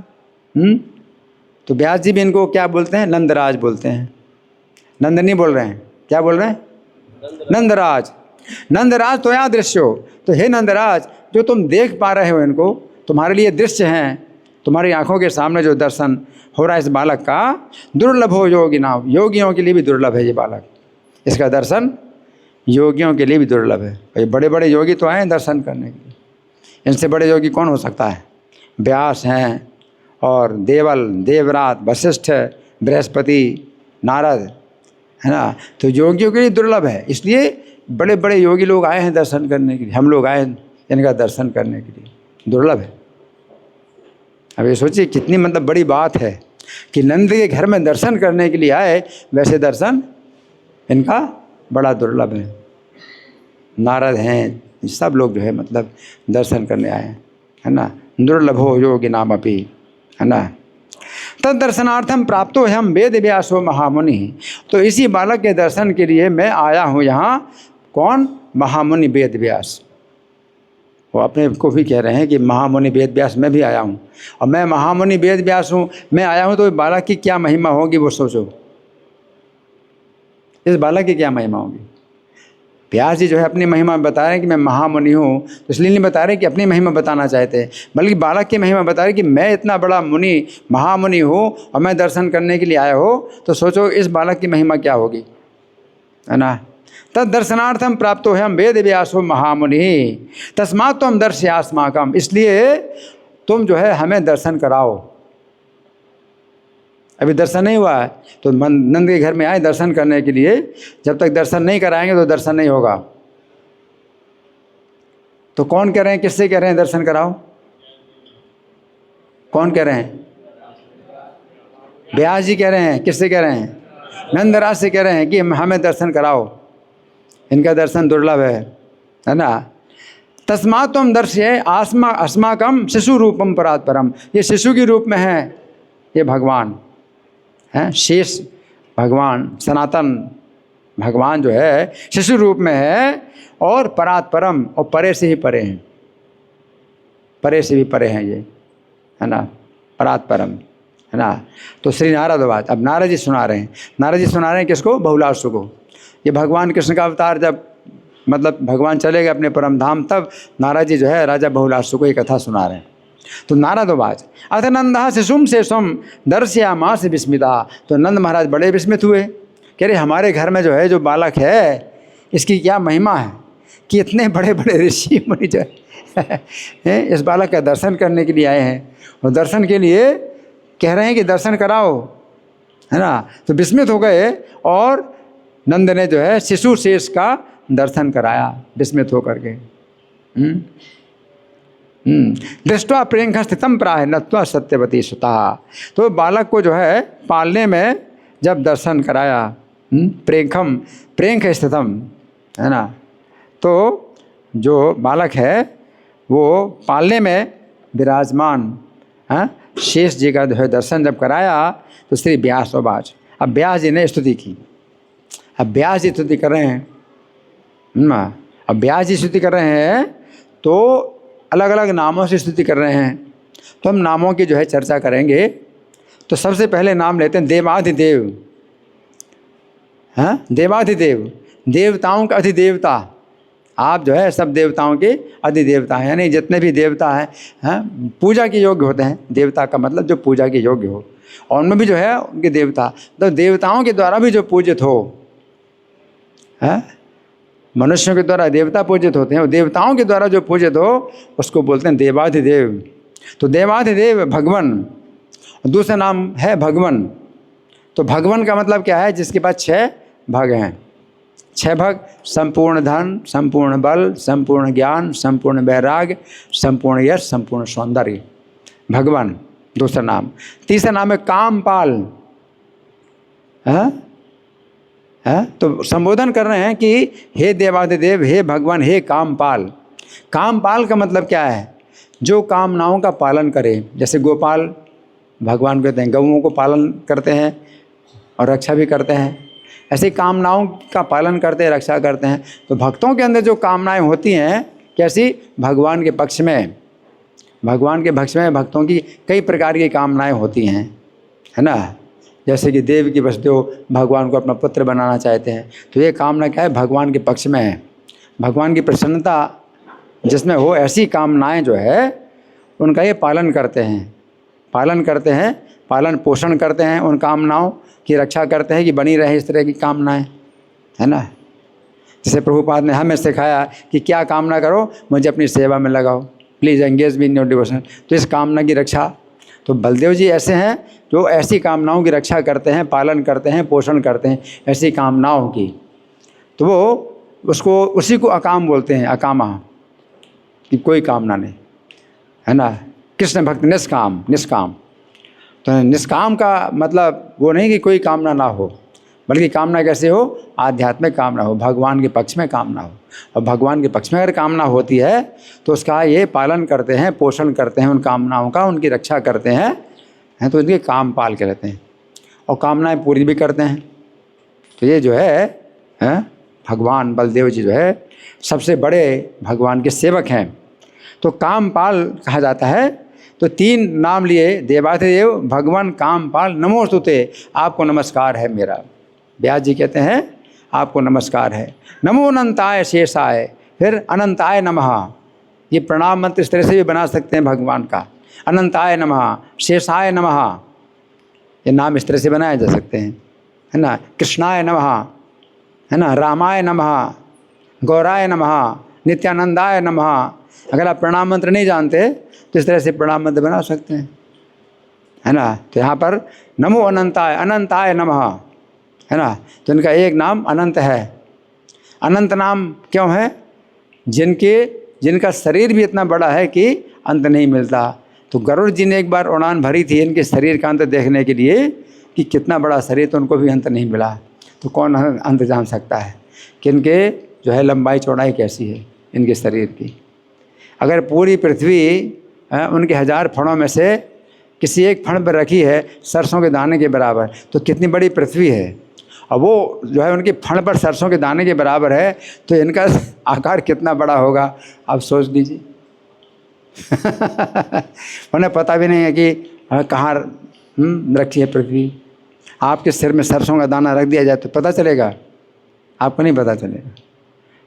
तो व्यास जी भी इनको क्या बोलते हैं, नंदराज बोलते हैं। नंद नहीं बोल रहे हैं, क्या बोल रहे हैं, नंदराज। नंदराज तो या दृश्यो, तो हे नंदराज जो तुम देख पा रहे हो इनको, तुम्हारे लिए दृश्य हैं, तुम्हारी आंखों के सामने जो दर्शन हो रहा है इस बालक का, दुर्लभ हो योगी नाम, योगियों के लिए भी दुर्लभ है ये बालक, इसका दर्शन योगियों के लिए भी दुर्लभ है। ये बड़े बड़े योगी तो आए हैं दर्शन करने के लिए, इनसे बड़े योगी कौन हो सकता है। व्यास हैं और देवल, देवरात, वशिष्ठ, बृहस्पति, नारद, है ना। तो योगियों के लिए दुर्लभ है, इसलिए बड़े बड़े योगी लोग आए हैं दर्शन करने के लिए। हम लोग आए इनका दर्शन करने के लिए, दुर्लभ है। अब ये सोचिए कितनी मतलब बड़ी बात है कि नंद के घर में दर्शन करने के लिए आए, वैसे दर्शन इनका बड़ा दुर्लभ है। नारद हैं, सब लोग जो है मतलब दर्शन करने आए हैं, है ना। दुर्लभो योगी नाम अपी, है ना। तद दर्शनार्थम प्राप्तो हम वेद व्यासो महामुनि। तो इसी बालक के दर्शन के लिए मैं आया हूँ यहाँ। कौन, महामुनि वेद व्यास। वो अपने को भी कह रहे हैं कि महामुनि वेद व्यास मैं भी आया हूँ, और मैं महामुनि वेद व्यास हूँ, मैं आया हूँ, तो बालक की क्या महिमा होगी वो सोचो। इस बालक की क्या महिमा होगी। व्यास जी जो है अपनी महिमा बता रहे हैं कि मैं महामुनि हूँ, तो इसलिए नहीं बता रहे कि अपनी महिमा बताना चाहते, बल्कि बालक की महिमा बता रहे कि मैं इतना बड़ा मुनि, महामुनि हूँ और मैं दर्शन करने के लिए आया हो। तो सोचो इस बालक की महिमा क्या होगी, है ना। तद दर्शनार्थम प्राप्त हो हम वेद व्यासो महामुनि तस्मात् तुम दर्शयास्माकम। इसलिए तुम जो है हमें दर्शन कराओ। अभी दर्शन नहीं हुआ है तो नंद के घर में आए दर्शन करने के लिए, जब तक दर्शन नहीं कराएंगे तो दर्शन नहीं होगा। तो कौन कह रहे हैं, किससे कह रहे हैं दर्शन कराओ, कौन कह रहे हैं, व्यास जी कह रहे हैं। किससे कह रहे हैं, नंदराज से कह रहे हैं कि हमें दर्शन कराओ, इनका दर्शन दुर्लभ है ना। तस्मात् तुम दर्शय अस्माकम शिशु रूपम परात् परम। ये शिशु के रूप में है, ये भगवान हैं, शेष भगवान, सनातन भगवान जो है शिशु रूप में है, और परात् परम, और परे से ही परे हैं, परे से भी परे हैं ये, है ना, परात् परम, है ना। तो श्री नारद बात, अब नारद जी सुना रहे हैं। नारद जी सुना रहे हैं किसको, बहुलासु को। ये भगवान कृष्ण का अवतार जब मतलब भगवान चले गए अपने परम धाम, तब नारद जी जो है राजा बहुलासु को ये कथा सुना रहे हैं। तो नारदोवाच अथ नंदः शिशुम शेषम दर्शयामास विस्मिता। तो नंद महाराज बड़े विस्मित हुए, कह रहे हमारे घर में जो है जो बालक है इसकी क्या महिमा है कि इतने बड़े बड़े ऋषि मुनि जो है इस बालक का दर्शन करने के लिए आए हैं, और दर्शन के लिए कह रहे हैं कि दर्शन कराओ, है ना। तो विस्मित हो गए और नंद ने जो है शिशु शेष का दर्शन कराया विस्मित होकर के। दृष्टवा प्रेंख स्थितम प्राह नत्वा सत्यवती सुता। तो बालक को जो है पालने में जब दर्शन कराया, प्रेंखम प्रेंख स्थितम, है ना। तो जो बालक है वो पालने में विराजमान शेष जी का जो है दर्शन जब कराया तो श्री व्यास उवाच। अब व्यास जी ने स्तुति की। अब व्यास जी स्तुति कर रहे हैं, अब व्यास जी स्तुति कर रहे हैं तो अलग अलग नामों से स्तुति कर रहे हैं। तो हम नामों की जो है चर्चा करेंगे। तो सबसे पहले नाम लेते हैं देवाधिदेव। देवाधिदेव, देवताओं का अधिदेवता। आप जो है सब देवताओं के अधिदेवता हैं, यानी जितने भी देवता हैं पूजा के योग्य होते हैं। देवता का मतलब जो पूजा के योग्य हो, और उनमें भी जो है उनके देवता, तो देवताओं के द्वारा भी जो पूजित हो, मनुष्यों के द्वारा देवता पूजित होते हैं, और देवताओं के द्वारा जो पूजित हो उसको बोलते हैं देवाधिदेव। तो देवाधिदेव भगवान, दूसरा नाम है भगवान। तो भगवान का मतलब क्या है? जिसके पास 6 भग हैं। 6 भग: संपूर्ण धन, संपूर्ण बल, संपूर्ण ज्ञान, संपूर्ण वैराग्य, संपूर्ण यश, संपूर्ण सौंदर्य, भगवान दूसरा नाम। तीसरा नाम है कामपाल। तो संबोधन कर रहे हैं कि हे देवाधिदेव, हे भगवान, हे कामपाल। कामपाल का मतलब क्या है? जो कामनाओं का पालन करे। जैसे गोपाल भगवान कहते हैं, गौओं को पालन करते हैं और रक्षा भी करते हैं, ऐसे कामनाओं का पालन करते हैं, रक्षा करते हैं। तो भक्तों के अंदर जो कामनाएं होती हैं कैसी? भगवान के पक्ष में, भगवान के पक्ष में भक्तों की कई प्रकार की कामनाएं होती हैं, है ना। जैसे कि देव की वसुदेव भगवान को अपना पुत्र बनाना चाहते हैं, तो ये कामना क्या है? भगवान के पक्ष में है। भगवान की प्रसन्नता जिसमें हो, ऐसी कामनाएं जो है उनका ये पालन करते हैं, पालन पोषण करते हैं, उन कामनाओं की रक्षा करते हैं कि बनी रहे इस तरह की कामनाएं, है ना। जैसे प्रभुपाद ने हमें सिखाया कि क्या कामना करो? मुझे अपनी सेवा में लगाओ, please engage me in your devotion. तो इस कामना की रक्षा, तो बलदेव जी ऐसे हैं जो ऐसी कामनाओं की रक्षा करते हैं, पालन करते हैं, पोषण करते हैं ऐसी कामनाओं की। तो वो उसको उसी को अकाम बोलते हैं, अकामा, कि कोई कामना नहीं, है ना। कृष्ण भक्त निष्काम, निष्काम। तो निष्काम का मतलब वो नहीं कि कोई कामना ना हो, बल्कि कामना कैसे हो? आध्यात्मिक कामना हो, भगवान के पक्ष में कामना हो। और भगवान के पक्ष में अगर कामना होती है तो उसका ये पालन करते हैं, पोषण करते हैं उन कामनाओं का, उनकी रक्षा करते हैं, तो इनके कामपाल कहते हैं। और कामनाएं पूरी भी करते हैं। तो ये जो है भगवान बलदेव जी जो है सबसे बड़े भगवान के सेवक हैं, तो कामपाल कहा जाता है। तो 3 नाम लिए, देवाधिदेव, भगवान, कामपाल। नमोस्तुते, आपको नमस्कार है मेरा। व्यास जी कहते हैं आपको नमस्कार है। नमो अनंताय शेषाय, फिर अनंताय नमः। ये प्रणाम मंत्र इस तरह से भी बना सकते हैं भगवान का, अनंताय नमः, शेषाय नमः, ये नाम इस तरह से बनाए जा सकते हैं, है ना। कृष्णाय नमः, है ना, रामाय नमः, गौराय नमः, नित्यानंदाय नमः। अगर आप प्रणाम मंत्र नहीं जानते तो इस तरह से प्रणाम मंत्र बना सकते हैं, है ना। तो यहाँ पर नमो अनंताय, अनंताय नमः, है ना। तो इनका एक नाम अनंत है। अनंत नाम क्यों है? जिनका शरीर भी इतना बड़ा है कि अंत नहीं मिलता। तो गरुड़ जी ने एक बार उड़ान भरी थी इनके शरीर का अंत देखने के लिए कि कितना बड़ा शरीर, तो उनको भी अंत नहीं मिला। तो कौन अंत जान सकता है कि इनके जो है लंबाई चौड़ाई कैसी है इनके शरीर की। अगर पूरी पृथ्वी उनके 1000 फणों में से किसी एक फण पर रखी है सरसों के दाने के बराबर, तो कितनी बड़ी पृथ्वी है। और वो जो है उनके फण पर सरसों के दाने के बराबर है, तो इनका आकार कितना बड़ा होगा आप सोच लीजिए। उन्हें पता भी नहीं है कि कहाँ रखी है पृथ्वी। आपके सिर में सरसों का दाना रख दिया जाए तो पता चलेगा? आपको नहीं पता चलेगा।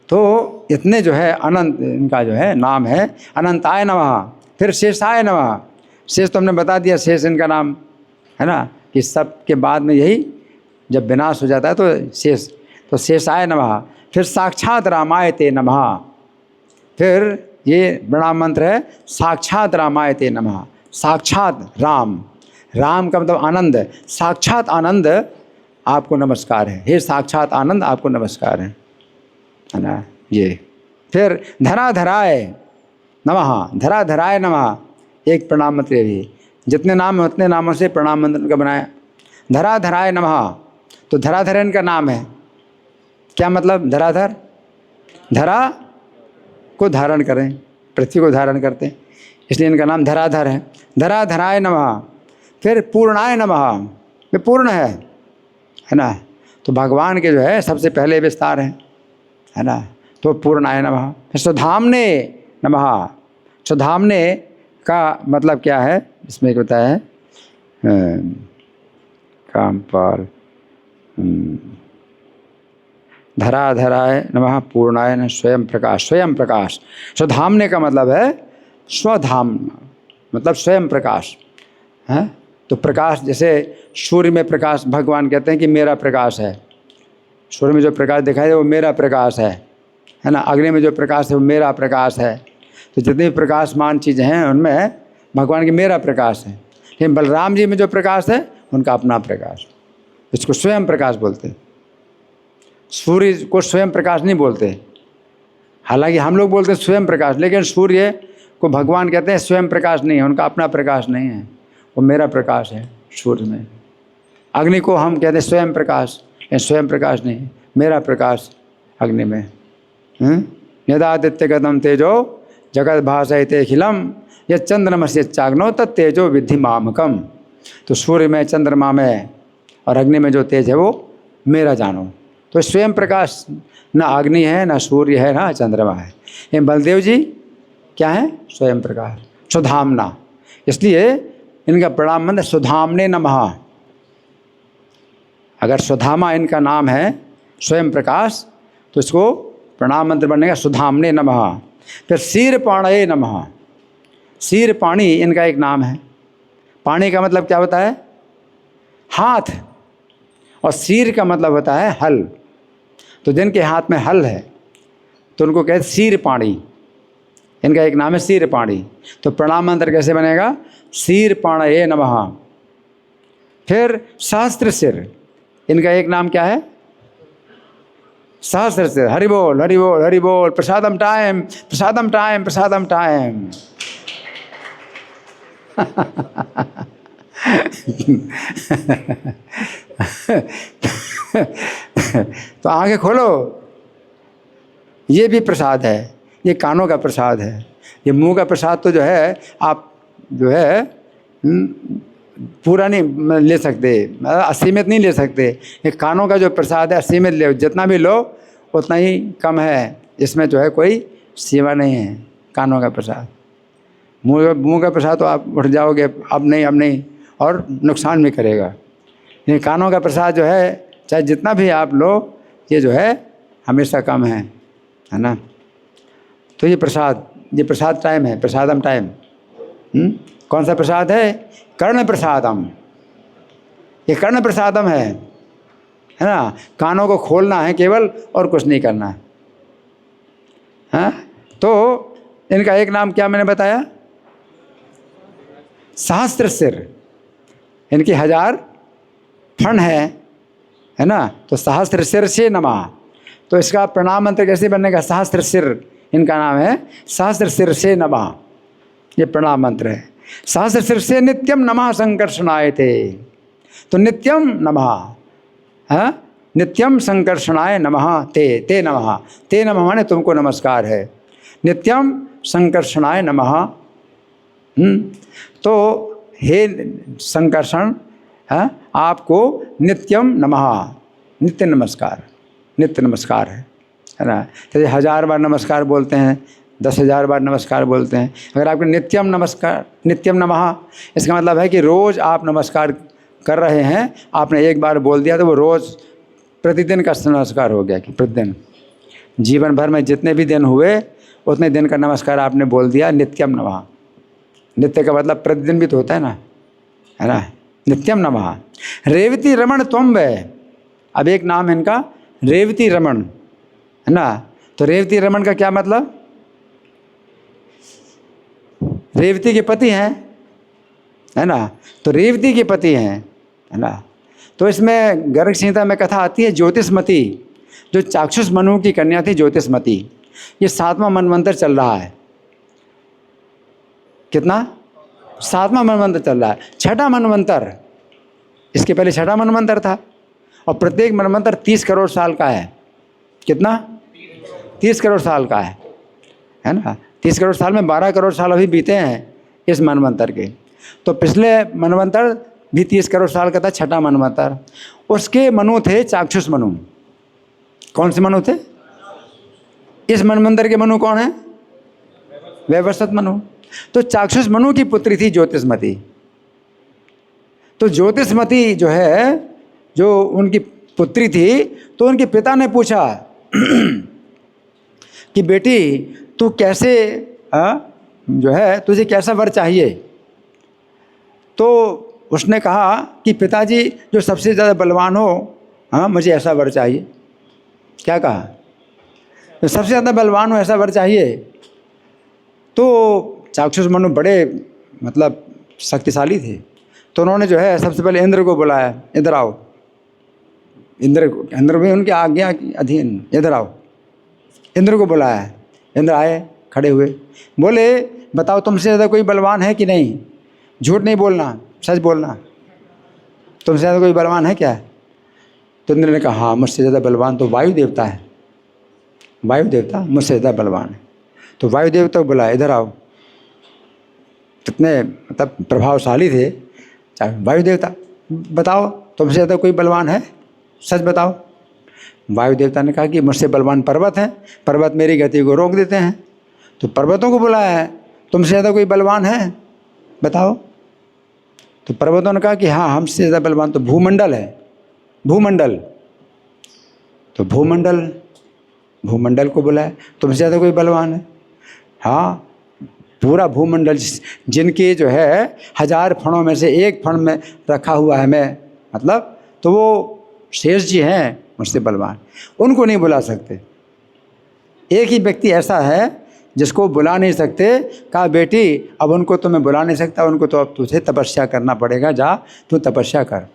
तो इतने जो है अनंत इनका जो है नाम है। अनंताय नमः, फिर शेषाय नमः। शेष तो हमने बता दिया, शेष इनका नाम है ना, कि सब के बाद में यही जब विनाश हो जाता है तो शेष, तो शेषाय नमः। फिर साक्षात रामाय ते नमः। फिर ये प्रणाम मंत्र है साक्षात रामाय ते नमः। साक्षात राम, राम का मतलब आनंद, साक्षात आनंद आपको नमस्कार है। हे साक्षात आनंद आपको नमस्कार है ना ये। फिर धराधराय नमः, धराधराय नमः एक प्रणाम मंत्र भी। जितने नाम हैं उतने नामों से प्रणाम मंत्र का बनाया। धराधराय नमः, तो धराधर इनका नाम है। क्या मतलब धराधर? धरा को धारण करें, पृथ्वी को धारण करते हैं, इसलिए इनका नाम धराधर है। धराधराय नमः। फिर पूर्णाय नमः, ये पूर्ण है ना, तो भगवान के जो है सबसे पहले विस्तार है ना, तो पूर्णाय नमः। फिर सुधामने नमः। सुधामने का मतलब क्या है इसमें एक बताया है, कामपाल धराधराय नमः पूर्णाय न स्वयं प्रकाश। स्वयं प्रकाश, स्वधामने का मतलब है स्वधाम, मतलब स्वयं प्रकाश है। तो प्रकाश जैसे सूर्य में प्रकाश, भगवान कहते हैं कि मेरा प्रकाश है। सूर्य में जो प्रकाश दिखाई दे वो मेरा प्रकाश है ना। अग्नि में जो प्रकाश है वो मेरा प्रकाश है। तो जितनी प्रकाशमान चीज़ें हैं उनमें भगवान की मेरा प्रकाश है। लेकिन बलराम जी में जो प्रकाश है उनका अपना प्रकाश, इसको स्वयं प्रकाश बोलते हैं। सूर्य को स्वयं प्रकाश नहीं बोलते, हालांकि हम लोग बोलते हैं स्वयं प्रकाश, लेकिन सूर्य को भगवान कहते हैं स्वयं प्रकाश नहीं है, उनका अपना प्रकाश नहीं है, वो मेरा प्रकाश है सूर्य में। अग्नि को हम कहते हैं स्वयं प्रकाश, लेकिन स्वयं प्रकाश नहीं है, मेरा प्रकाश अग्नि में। यदादित्य गतम तेजो जगत भाषयते अखिलम यह चंद्रमस्य चाग्नो तत्तेजो विद्धि मामकम। तो सूर्य में, चंद्रमा में और अग्नि में जो तेज है वो मेरा जानो। तो स्वयं प्रकाश ना अग्नि है, ना सूर्य है, ना चंद्रमा है। ये बलदेव जी क्या है? स्वयं प्रकाश, सुधामना। इसलिए इनका प्रणाम मंत्र सुधामने नमः। अगर सुधामा इनका नाम है, स्वयं प्रकाश, तो इसको प्रणाम मंत्र बनेगा सुधामने नमः। फिर शीर पाणये नमः। शीर पाणी इनका एक नाम है। पाणी का मतलब क्या होता है? हाथ, और शीर का मतलब होता है हल। तो जिनके हाथ में हल है तो उनको कहते हैं शीर पाणी, इनका एक नाम है शीर पाणी। तो प्रणाम मंत्र कैसे बनेगा? शीर पाणये नमः। फिर सहस्त्र सिर, इनका एक नाम क्या है? सहस्त्र सिर। हरि बोल हरि बोल हरि बोल, प्रसादम टाइम प्रसादम टाइम प्रसादम टाइम। तो आंखें खोलो, ये भी प्रसाद है, ये कानों का प्रसाद है। ये मुंह का प्रसाद तो जो है आप जो है पूरा नहीं ले सकते, असीमित नहीं ले सकते। ये कानों का जो प्रसाद है असीमित ले, जितना भी लो उतना ही कम है, इसमें जो है कोई सीमा नहीं है। कानों का प्रसाद, मुंह का प्रसाद तो आप उठ जाओगे अब नहीं, और नुकसान भी करेगा। ये कानों का प्रसाद जो है चाहे जितना भी आप लो, ये जो है हमेशा कम है ना। तो ये प्रसाद टाइम है, प्रसादम टाइम। कौन सा प्रसाद है? कर्ण प्रसादम। ये कर्ण प्रसादम है ना। कानों को खोलना है केवल, और कुछ नहीं करना है। हाँ, तो इनका एक नाम क्या मैंने बताया? सहस्त्र सिर। इनकी 1000 फण है ना। तो सहस्त्र सिर से नमः। तो इसका प्रणाम मंत्र कैसे बनेगा? सहस्त्र सिर इनका नाम है, सहस्त्र सिर से नमः, ये प्रणाम मंत्र है। सहस्त्र सिर से नित्यम नमः संकर्षणाय थे। तो नित्यम नमः, हाँ, नित्यम संकर्षणाय नमः ते नमः। ते नमः माने तुमको नमस्कार है। नित्यम संकर्षणाय नमः। तो हे संकर्षण, हाँ, आपको नित्यम नमः, नित्य नमस्कार, नित्य नमस्कार है ना। जैसे 1000 बार नमस्कार बोलते हैं, 10,000 बार नमस्कार बोलते हैं। अगर आपके नित्यम नमस्कार, नित्यम नमः, इसका मतलब है कि रोज़ आप नमस्कार कर रहे हैं। आपने एक बार बोल दिया तो वो रोज़ प्रतिदिन का नमस्कार हो गया, कि प्रतिदिन जीवन भर में जितने भी दिन हुए उतने दिन का नमस्कार आपने बोल दिया, नित्यम नमः। नित्य का मतलब प्रतिदिन भी तो होता है ना। नित्यम नमः। रेवती रमण त्वं वै। अब एक नाम है इनका रेवती रमण, है ना। तो रेवती रमण का क्या मतलब? रेवती के पति हैं, है ना। तो रेवती के पति हैं, है ना। तो इसमें गर्ग संहिता में कथा आती है ज्योतिषमती, जो चाक्षुष मनु की कन्या थी ज्योतिषमती। ये 7वां मनवंतर चल रहा है। कितना? 7वां मनवंतर चल रहा है। 6ठा मनवंतर, इसके पहले 6ठा मनवंतर था। और प्रत्येक मनवंतर 30 करोड़ साल का है। कितना? 30 करोड़ साल का है ना। 30 करोड़ साल में 12 करोड़ साल अभी बीते हैं इस मनवंतर के। तो पिछले मनवंतर भी 30 करोड़ साल का था, 6ठा मनवंतर। उसके मनु थे चाक्षुष मनु। कौन से मनु थे? इस मनवंतर के मनु कौन है? वैवस्वत मनु। तो चाक्षुष मनु की पुत्री थी ज्योतिषमती। तो ज्योतिषमती जो है, जो उनकी पुत्री थी, तो उनके पिता ने पूछा कि बेटी तू कैसे जो है, तुझे कैसा वर चाहिए? तो उसने कहा कि पिताजी जो सबसे ज़्यादा बलवान हो, मुझे ऐसा वर चाहिए। क्या कहा? तो सबसे ज़्यादा बलवान हो ऐसा वर चाहिए। तो चाक्षुष मनु बड़े मतलब शक्तिशाली थे। तो उन्होंने जो है सबसे पहले इंद्र को बुलाया, इधर आओ। इंद्र भी उनके आज्ञा के अधीन, इधर आओ। इंद्र को बुलाया, इंद्र आए, खड़े हुए, बोले बताओ तुमसे ज़्यादा कोई बलवान है कि नहीं? झूठ नहीं बोलना, सच बोलना। तुमसे ज़्यादा कोई बलवान है क्या? तो इंद्र ने कहा हाँ, मुझसे ज़्यादा बलवान तो वायु देवता है। वायु देवता मुझसे ज़्यादा बलवान है। तो वायु देवता को बुलाया, इधर आओ। कितने मतलब प्रभावशाली थे वायु देवता। बताओ तुमसे ज़्यादा कोई बलवान है, सच बताओ। वायु देवता ने कहा कि मुझसे बलवान पर्वत हैं, पर्वत मेरी गति को रोक देते हैं। तो पर्वतों को बुलाया है, तुमसे ज़्यादा कोई बलवान है, बताओ। तो पर्वतों ने कहा कि हाँ, हमसे ज़्यादा बलवान तो भूमंडल है, भूमंडल। तो भूमंडल को बुलाया, तुमसे ज़्यादा कोई बलवान है? हाँ, पूरा भूमंडल जिनके जो है 1000 फणों में से एक फण में रखा हुआ है मैं, मतलब तो वो शेष जी हैं मुझसे बलवान, उनको नहीं बुला सकते। एक ही व्यक्ति ऐसा है जिसको बुला नहीं सकते। कहा बेटी अब उनको तो मैं बुला नहीं सकता, उनको तो अब तुझे तपस्या करना पड़ेगा, जा तू तपस्या कर।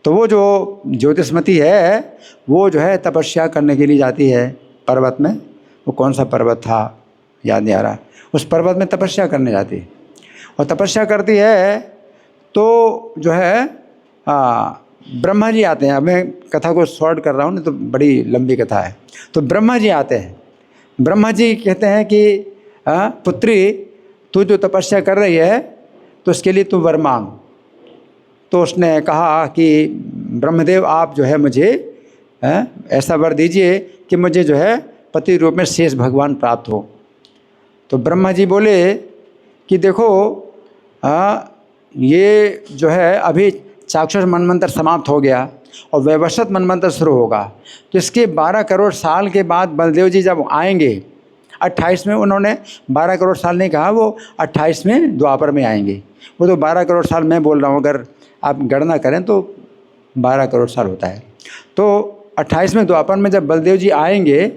तो वो जो ज्योतिषमती है वो जो है तपस्या करने के लिए जाती है पर्वत में। वो कौन सा पर्वत था याद नहीं आ रहा। उस पर्वत में तपस्या करने जाती है और तपस्या करती है। तो जो है ब्रह्मा जी आते हैं। अब मैं कथा को शॉर्ट कर रहा हूँ, नहीं तो बड़ी लंबी कथा है। तो ब्रह्मा जी आते हैं। ब्रह्मा जी कहते हैं कि पुत्री तू जो तपस्या कर रही है तो उसके लिए तू वर मांग। तो उसने कहा कि ब्रह्मदेव आप जो है मुझे ऐसा वर दीजिए कि मुझे जो है पति रूप में शेष भगवान प्राप्त हो। तो ब्रह्मा जी बोले कि देखो ये जो है अभी चाक्षुष मनवंतर समाप्त हो गया और वैवस्वत मनवंतर शुरू होगा। तो इसके 12 करोड़ साल के बाद बलदेव जी जब आएंगे 28 में, उन्होंने 12 करोड़ साल नहीं कहा, वो 28 में द्वापर में आएंगे। वो तो 12 करोड़ साल मैं बोल रहा हूँ, अगर आप गणना करें तो 12 करोड़ साल होता है। तो 28 में द्वापर में जब बलदेव जी आएंगे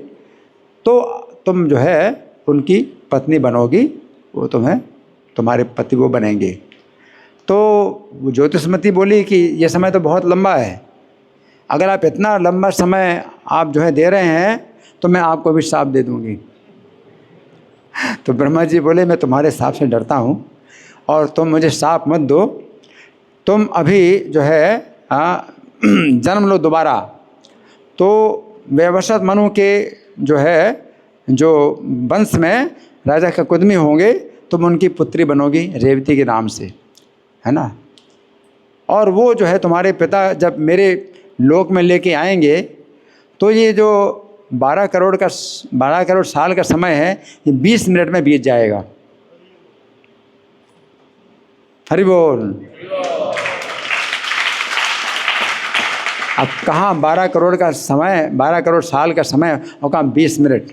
तो तुम जो है उनकी पत्नी बनोगी, वो तुम्हें तुम्हारे पति वो बनेंगे। तो ज्योतिषमती बोली कि ये समय तो बहुत लंबा है, अगर आप इतना लंबा समय आप जो है दे रहे हैं तो मैं आपको भी श्राप दे दूंगी। तो ब्रह्मा जी बोले मैं तुम्हारे श्राप से डरता हूँ और तुम मुझे श्राप मत दो, तुम अभी जो है जन्म लो दोबारा। तो वैवस्वत मनु के जो है जो वंश में राजा का कुदमी होंगे, तुम उनकी पुत्री बनोगी रेवती के नाम से, है ना। और वो जो है तुम्हारे पिता जब मेरे लोक में लेके आएंगे तो ये जो 12 करोड़ साल का समय है ये 20 मिनट में बीत जाएगा। हरि बोल। अब कहाँ 12 करोड़ का समय, 12 करोड़ साल का समय और कहाँ 20 मिनट।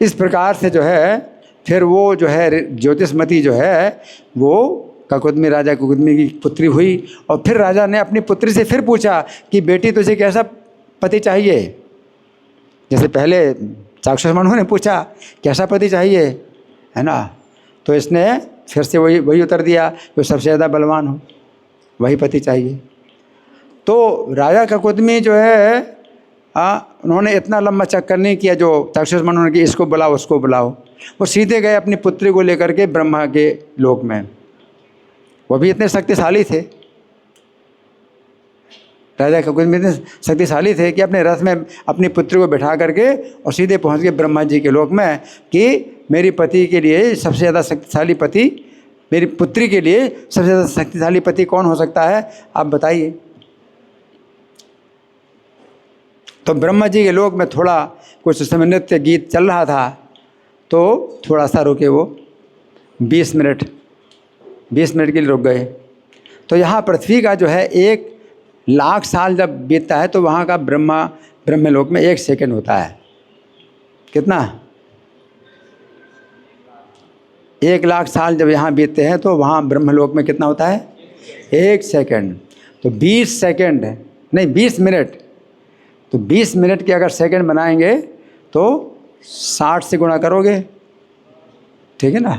इस प्रकार से जो है फिर वो जो है ज्योतिषमती जो है वो ककुदमी, राजा ककुदमी की पुत्री हुई। और फिर राजा ने अपनी पुत्री से फिर पूछा कि बेटी तुझे कैसा पति चाहिए। जैसे पहले चाक्षुष मनु ने पूछा कैसा पति चाहिए, है ना, तो इसने फिर से वही उत्तर दिया जो सबसे ज़्यादा बलवान हो, वही पति चाहिए। तो राजा ककुदमी जो है उन्होंने इतना लंबा चक्कर नहीं किया जो चाक्षुष मनु ने कि इसको बुलाओ उसको बुलाओ। वो सीधे गए अपनी पुत्री को लेकर के ब्रह्मा के लोक में। वो भी इतने शक्तिशाली थे, राजा ककुदमी इतने शक्तिशाली थे कि अपने रथ में अपनी पुत्री को बिठा करके और सीधे पहुंच गए ब्रह्मा जी के लोक में कि मेरी पति के लिए सबसे ज़्यादा शक्तिशाली पति, मेरी पुत्री के लिए सबसे ज़्यादा शक्तिशाली पति कौन हो सकता है, आप बताइए। तो ब्रह्मा जी के लोक में थोड़ा कुछ समय नृत्य गीत चल रहा था, तो थोड़ा सा रुके वो 20 मिनट के लिए रुक गए। तो यहाँ पृथ्वी का जो है 1,00,000 साल जब बीतता है तो वहाँ का ब्रह्मलोक में 1 सेकंड होता है। कितना? 1,00,000 साल जब यहाँ बीतते हैं तो वहाँ ब्रह्मलोक में कितना होता है? 1 सेकंड। तो 20 सेकंड नहीं 20 मिनट, तो 20 मिनट के अगर सेकंड बनाएंगे तो 60 से गुणा करोगे, ठीक है ना,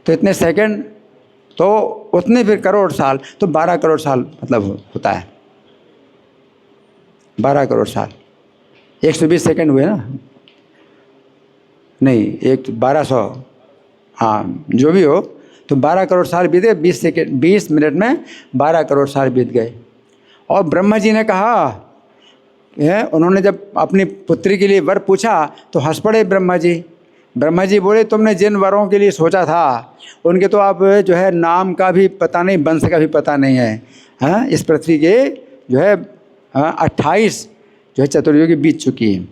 तो इतने सेकंड तो उतने फिर करोड़ साल, तो 12 करोड़ साल मतलब होता है। 12 करोड़ साल 120 सेकंड हुए ना, नहीं 1200, हाँ जो भी हो, तो 12 करोड़ साल बीते। 20 मिनट में 12 करोड़ साल बीत गए। और ब्रह्मा जी ने कहा उन्होंने जब अपनी पुत्री के लिए वर पूछा तो हंस पड़े ब्रह्मा जी। ब्रह्मा जी बोले तुमने जिन वरों के लिए सोचा था उनके तो आप जो है नाम का भी पता नहीं, वंश का भी पता नहीं है। हाँ, इस पृथ्वी के जो है 28 जो है चतुर्युगी बीत चुकी है।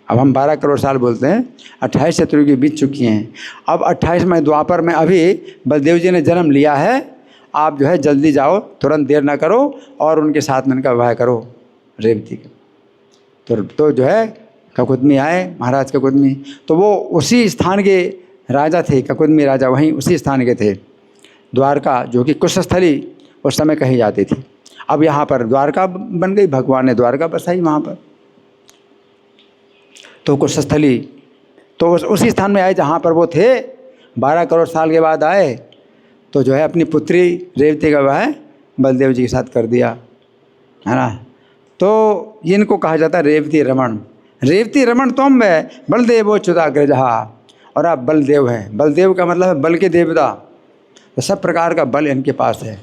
अब हम 12 करोड़ साल बोलते हैं, 28 चतुर्युगी बीत चुकी हैं। अब 28वें द्वापर में अभी बलदेव जी ने जन्म लिया है। आप जो है जल्दी जाओ, तुरंत देर ना करो और उनके साथ में उनका विवाह करो रेवती का। तो जो है ककुदमी आए, महाराज ककुदमी, तो वो उसी स्थान के राजा थे, ककुदमी राजा वहीं उसी स्थान के थे। द्वारका जो कि कुशस्थली उस समय कही जाती थी, अब यहाँ पर द्वारका बन गई, भगवान ने द्वारका बसाई वहाँ पर। तो कुशस्थली तो उसी स्थान में आए जहाँ पर वो थे। 12 करोड़ साल के बाद आए तो जो है अपनी पुत्री रेवती का विवाह बलदेव जी के साथ कर दिया, है ना। तो इनको कहा जाता है रेवती रमण। रेवती रमण तुम है बलदेव च्युताग्रजहा, और आप बलदेव हैं। बलदेव का मतलब है बल के देवता, तो सब प्रकार का बल इनके पास है।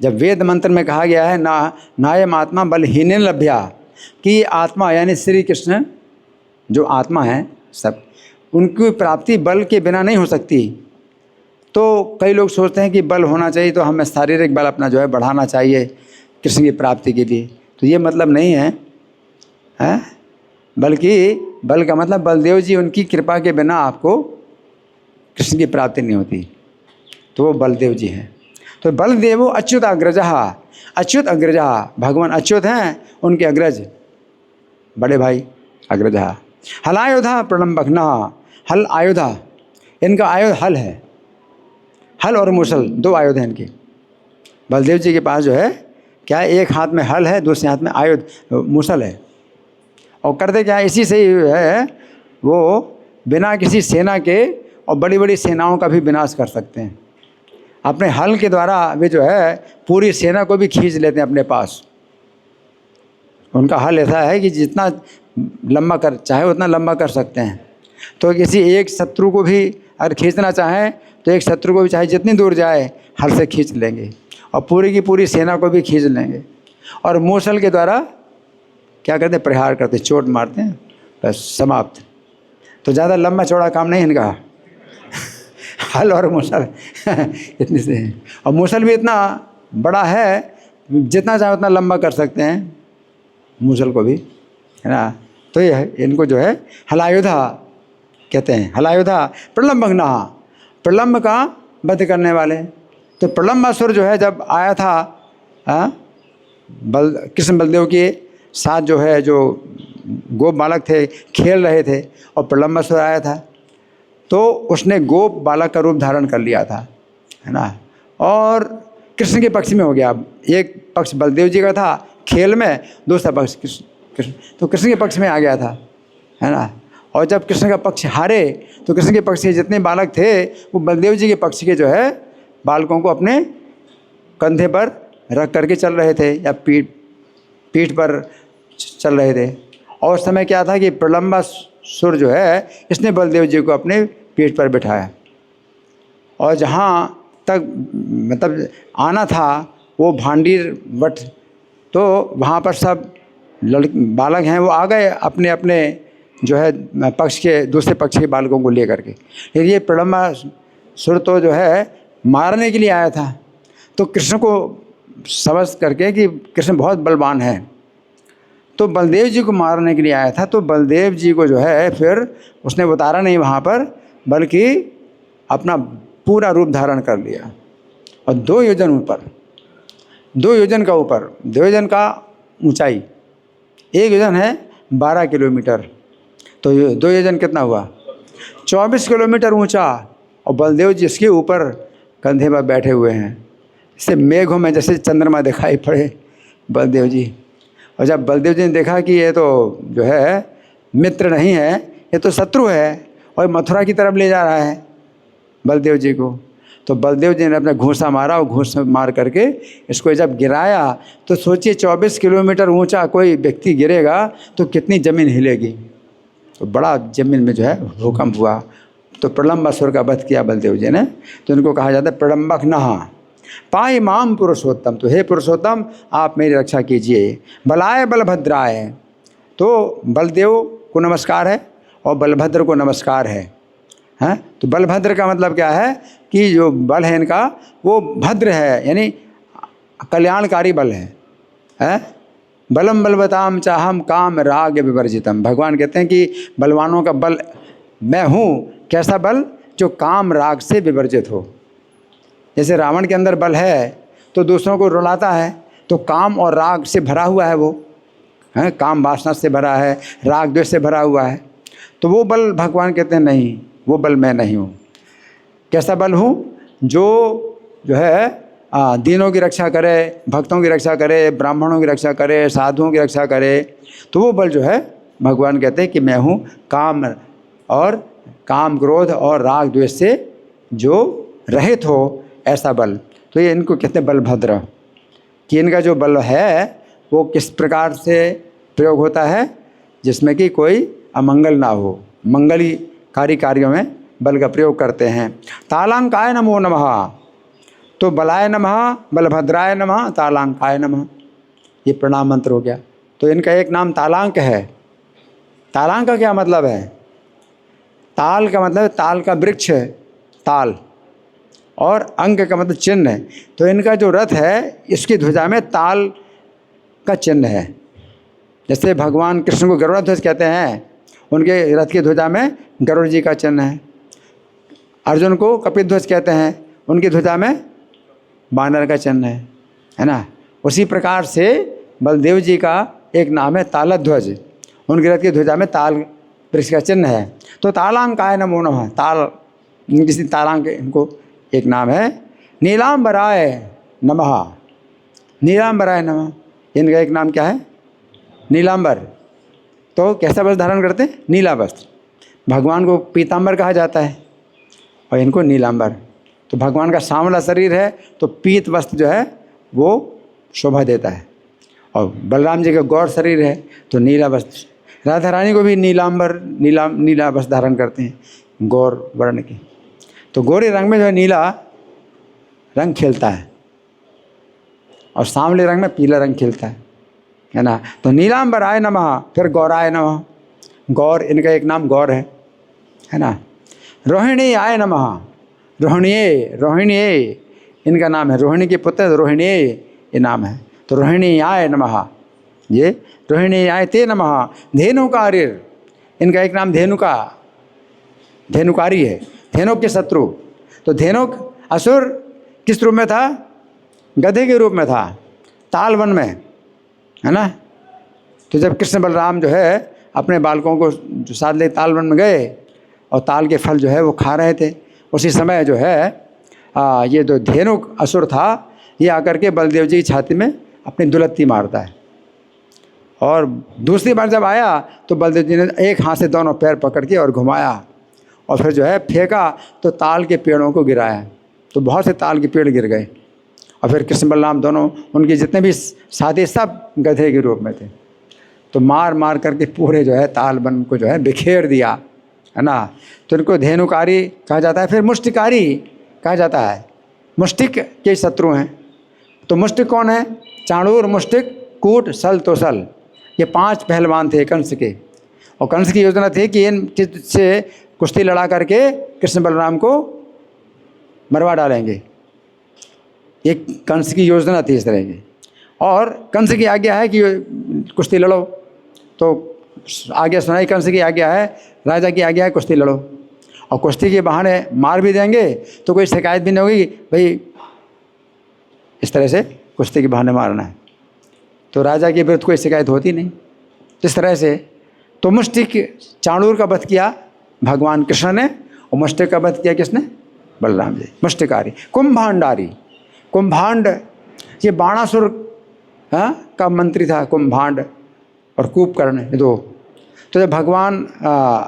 जब वेद मंत्र में कहा गया है नायम आत्मा बलहीन लभ्या, कि आत्मा यानी श्री कृष्ण जो आत्मा है सब, उनकी प्राप्ति बल के बिना नहीं हो सकती। तो कई लोग सोचते हैं कि बल होना चाहिए तो हमें शारीरिक बल अपना जो है बढ़ाना चाहिए कृष्ण की प्राप्ति के लिए, तो ये मतलब नहीं है, हैं? बल्कि बल का मतलब बलदेव जी उनकी कृपा के बिना आपको कृष्ण की प्राप्ति नहीं होती, तो वो बलदेव जी हैं। तो बलदेवो अच्युत अग्रजहा, अच्युत अग्रजहा, भगवान अच्युत हैं, उनके अग्रज बड़े भाई अग्रजहा। हलायुधा प्रणम्बघ्ना, हल आयुधा, इनका आयुध हल है, हल और मुसल 2 आयुध हैं इनके। बलदेव जी के पास जो है क्या है, एक हाथ में हल है, दूसरे हाथ में आयुध मुसल है। और करते क्या है, इसी से ही है वो बिना किसी सेना के और बड़ी बड़ी सेनाओं का भी विनाश कर सकते हैं। अपने हल के द्वारा वे जो है पूरी सेना को भी खींच लेते हैं अपने पास। उनका हल ऐसा है कि जितना लंबा कर चाहे उतना लंबा कर सकते हैं। तो किसी एक शत्रु को भी अगर खींचना चाहें तो एक शत्रु को भी चाहे जितनी दूर जाए हल से खींच लेंगे, और पूरी की पूरी सेना को भी खींच लेंगे। और मूसल के द्वारा क्या करते हैं, प्रहार करते, चोट मारते हैं, बस समाप्त। तो ज़्यादा लंबा चौड़ा काम नहीं इनका हल और मूसल इतने से हैं। और मूसल भी इतना बड़ा है, जितना चाहे उतना लंबा कर सकते हैं मूसल को भी, है ना। तो ये है, इनको जो है हलायुधा कहते हैं। हलायुधा प्रलम्बघ्ना, प्रलम्ब का वध करने वाले। तो प्रलम्बासुर जो है जब आया था कृष्ण बलदेव के साथ जो है जो गोप बालक थे, खेल रहे थे और प्रलंबासुर आया था, तो उसने गोप बालक का रूप धारण कर लिया था, है ना। और कृष्ण के पक्ष में हो गया। एक पक्ष बलदेव जी का था खेल में, दूसरा पक्ष कृष्ण, तो कृष्ण के पक्ष में आ गया था, है ना। और जब कृष्ण का पक्ष हारे तो कृष्ण के पक्ष के जितने बालक थे वो बलदेव जी के पक्ष के जो है बालकों को अपने कंधे पर रख करके चल रहे थे या पीठ पर चल रहे थे। और उस समय क्या था कि प्रलंबासुर जो है इसने बलदेव जी को अपने पीठ पर बिठाया और जहाँ तक मतलब आना था वो भांडीर वट, तो वहाँ पर सब बालक हैं वो आ गए अपने अपने जो है पक्ष के, दूसरे पक्ष के बालकों को लेकर के। लेकिन ये प्रलंबासुर तो जो है मारने के लिए आया था, तो कृष्ण को समझ करके कि कृष्ण बहुत बलवान है, तो बलदेव जी को मारने के लिए आया था। तो बलदेव जी को जो है फिर उसने उतारा नहीं वहाँ पर, बल्कि अपना पूरा रूप धारण कर लिया और 2 योजन ऊपर, 2 योजन का ऊपर, 2 योजन का ऊंचाई, 1 योजन है 12 किलोमीटर, तो 2 योजन कितना हुआ 24 किलोमीटर ऊंचा। और बलदेव जी इसके ऊपर कंधे पर बैठे हुए हैं, इससे मेघों में जैसे चंद्रमा दिखाई पड़े बलदेव जी। और जब बलदेव जी ने देखा कि ये तो जो है मित्र नहीं है, ये तो शत्रु है और मथुरा की तरफ ले जा रहा है बलदेव जी को, तो बलदेव जी ने अपना घूंसा मारा और घूंसा मार करके इसको जब गिराया तो सोचिए 24 किलोमीटर ऊंचा कोई व्यक्ति गिरेगा तो कितनी ज़मीन हिलेगी। तो बड़ा ज़मीन में जो है भूकंप हुआ, तो प्रलंबासुर का वध किया बलदेव जी ने। तो इनको कहा जाता है प्रलंबक नहा पाई माम पुरुषोत्तम, तो हे पुरुषोत्तम आप मेरी रक्षा कीजिए। बलाय बलभद्राय, तो बलदेव को नमस्कार है और बलभद्र को नमस्कार है, हैं। तो बलभद्र का मतलब क्या है कि जो बल है इनका वो भद्र है, यानी कल्याणकारी बल है, हैं। बलम बलवताम चाहम काम राग विवर्जितम, भगवान कहते हैं कि बलवानों का बल मैं हूँ। कैसा बल? जो काम राग से विवर्जित हो। जैसे रावण के अंदर बल है तो दूसरों को रुलाता है, तो काम और राग से भरा हुआ है वो, है, काम वासना से भरा है, राग द्वेष से भरा हुआ है। तो वो बल भगवान कहते हैं नहीं, वो बल मैं नहीं हूँ। कैसा बल हूँ? जो है दीनों की रक्षा करे, भक्तों की रक्षा करे, ब्राह्मणों की रक्षा करे, साधुओं की रक्षा करे, तो वो बल जो है भगवान कहते हैं कि मैं हूँ काम क्रोध और राग द्वेष से जो रहित हो, ऐसा बल। तो ये इनको कहते हैं बलभद्र, कि इनका जो बल है वो किस प्रकार से प्रयोग होता है, जिसमें कि कोई अमंगल ना हो, मंगलकारी कार्यों में बल का प्रयोग करते हैं। तालांकाय नमो नमः, तो बलाय नमः, बलभद्राय नमः, तालांकाय नमः, ये प्रणाम मंत्र हो गया। तो इनका एक नाम तालांक है। तालांक का क्या मतलब है? ताल का मतलब ताल का वृक्ष है, ताल, और अंक का मतलब चिन्ह है। तो इनका जो रथ है इसकी ध्वजा में ताल का चिन्ह है। जैसे भगवान कृष्ण को गरुड़ ध्वज कहते हैं, उनके रथ की ध्वजा में गरुड़ जी का चिन्ह है। अर्जुन को कपिध्वज कहते हैं, उनकी ध्वजा में बानर का चिन्ह है ना। उसी प्रकार से बलदेव जी का एक नाम है तालध्वज, उनके रथ की ध्वजा में ताल वृक्ष का चिन्ह है। तो तालांकाय नमो नमः, ताल किसी तालांक इनको एक नाम है। नीलांबराय नमः, नीलांबराय नमः, इनका एक नाम क्या है? नीलांबर। तो कैसा वस्त्र धारण करते हैं? नीला वस्त्र। भगवान को पीतांबर कहा जाता है और इनको नीलांबर। तो भगवान का सांवला शरीर है तो पीत वस्त्र जो है वो शोभा देता है, और बलराम जी का गौर शरीर है तो नीला वस्त्र। राधा रानी को भी नीलांबर, नीला वस्त्र धारण करते हैं गौर वर्ण की। तो गोरे रंग में जो है नीला रंग खिलता है और सांवले रंग में पीला रंग खिलता है ना। तो नीलांबराय नमः, फिर गौराय नमः, गौर इनका एक नाम गौर है ना। रोहिणी आय नमः, रोहिणीये इनका नाम है, रोहिणी के पुत्र रोहिणीये ये नाम है। तो रोहिणी आय नमः, ये रोहिणी आय ते नमः। धेनुकारिर, इनका एक नाम धेनुकारी है, धेनुक के शत्रु। तो धेनुक असुर किस रूप में था? गधे के रूप में था, ताल वन में, है ना। तो जब कृष्ण बलराम जो है अपने बालकों को जो साथ ले ताल वन में गए और ताल के फल जो है वो खा रहे थे। उसी समय जो है ये जो धेनुक असुर था ये आकर के बलदेव जी की छाती में अपनी दुलत्ती मारता है। और दूसरी बार जब आया तो बलदेव जी ने एक हाथ से दोनों पैर पकड़ के और घुमाया और फिर जो है फेंका तो ताल के पेड़ों को गिराया, तो बहुत से ताल के पेड़ गिर गए। और फिर कृष्ण बलराम दोनों उनके जितने भी साथी सब गधे के रूप में थे, तो मार मार करके पूरे जो है ताल वन को जो है बिखेर दिया, है ना। तो इनको धेनुकारी कहा जाता है। फिर मुष्टिकारी कहा जाता है, मुष्टिक के शत्रु हैं। तो मुष्टिक कौन है? चाणूर, मुष्टिक, कूट, सल, तोसल, ये 5 पहलवान थे कंस के। और कंस की योजना थी कि इन से कुश्ती लड़ा करके कृष्ण बलराम को मरवा डालेंगे। ये कंस की योजना थी इस तरह की। और कंस की आज्ञा है कि कुश्ती लड़ो, तो आज्ञा सुनाई, कंस की आज्ञा है, राजा की आज्ञा है कुश्ती लड़ो। और कुश्ती के बहाने मार भी देंगे तो कोई शिकायत भी नहीं होगी, भाई इस तरह से कुश्ती के बहाने मारना है, तो राजा के विरुद्ध कोई शिकायत होती नहीं। इस तरह से तो मुष्टिक चाणूर का वध किया भगवान कृष्ण ने, और मुष्टिक का वध किया किसने? बलराम जी। मुष्टिकारी। कुंभांडारी, कुंभांड ये बाणासुर का मंत्री था, कुंभांड और कूपकर्ण, ये दो। तो जब भगवान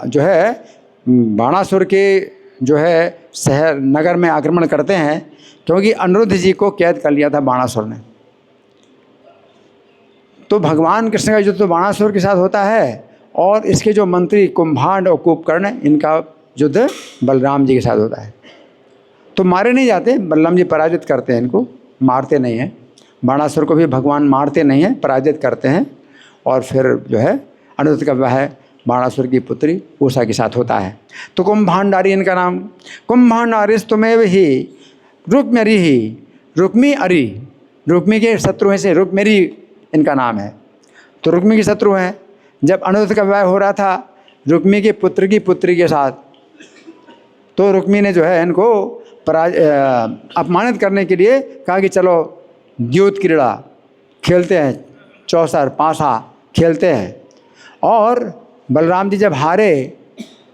जो है बाणासुर के जो है शहर नगर में आक्रमण करते हैं, क्योंकि अनिरुद्ध जी को कैद कर लिया था बाणासुर ने, तो भगवान कृष्ण का युद्ध तो बाणासुर के साथ होता है और इसके जो मंत्री कुंभांड और कूपकर्ण इनका युद्ध बलराम जी के साथ होता है। तो मारे नहीं जाते, बलराम जी पराजित करते हैं, इनको मारते नहीं हैं। बाणासुर को भी भगवान मारते नहीं हैं, पराजित करते हैं। और फिर जो है अनिरुद्ध का विवाह बाणासुर की पुत्री उषा के साथ होता है। तो कुंभांडारी इनका नाम। कुंभांडारिस्तुमेव ही रुक्मिरी ही, रुक्मी अरी, रुक्मी के शत्रु हैं से रुक्मिरी इनका नाम है। तो रुक्मी के शत्रु हैं। जब अनिरुद्ध का विवाह हो रहा था रुक्मी के पुत्र की पुत्री के साथ, तो रुक्मी ने जो है इनको अपमानित करने के लिए कहा कि चलो द्यूत क्रीड़ा खेलते हैं, चौसर पासा खेलते हैं। और बलराम जी जब हारे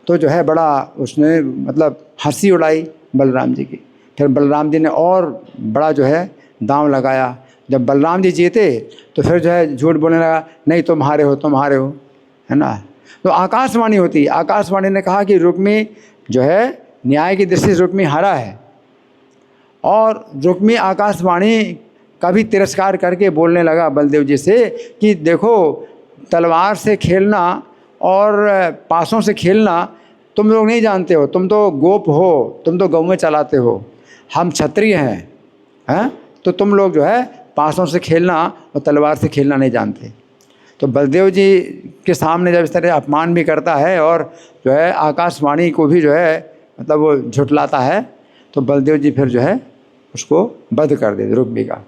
तो जो है बड़ा उसने मतलब हंसी उड़ाई बलराम जी की। फिर बलराम जी ने और बड़ा जो है दांव लगाया। जब बलराम जी जीते तो फिर जो है झूठ बोलने लगा, नहीं तुम हारे हो, तुम हारे हो, है ना। तो आकाशवाणी होती, आकाशवाणी ने कहा कि रुक्मी जो है न्याय की दृष्टि से रुक्मी हारा है। और रुक्मी आकाशवाणी का भी तिरस्कार करके बोलने लगा बलदेव जी से कि देखो तलवार से खेलना और पासों से खेलना तुम लोग नहीं जानते हो, तुम तो गोप हो, तुम तो गौ में चलाते हो, हम क्षत्रिय हैं, तो तुम लोग जो है पासों से खेलना और तलवार से खेलना नहीं जानते। तो बलदेव जी के सामने जब इस तरह अपमान भी करता है और जो है आकाशवाणी को भी जो है मतलब वो झुटलाता है, तो बलदेव जी फिर जो है उसको वध कर देते रुक्मी का।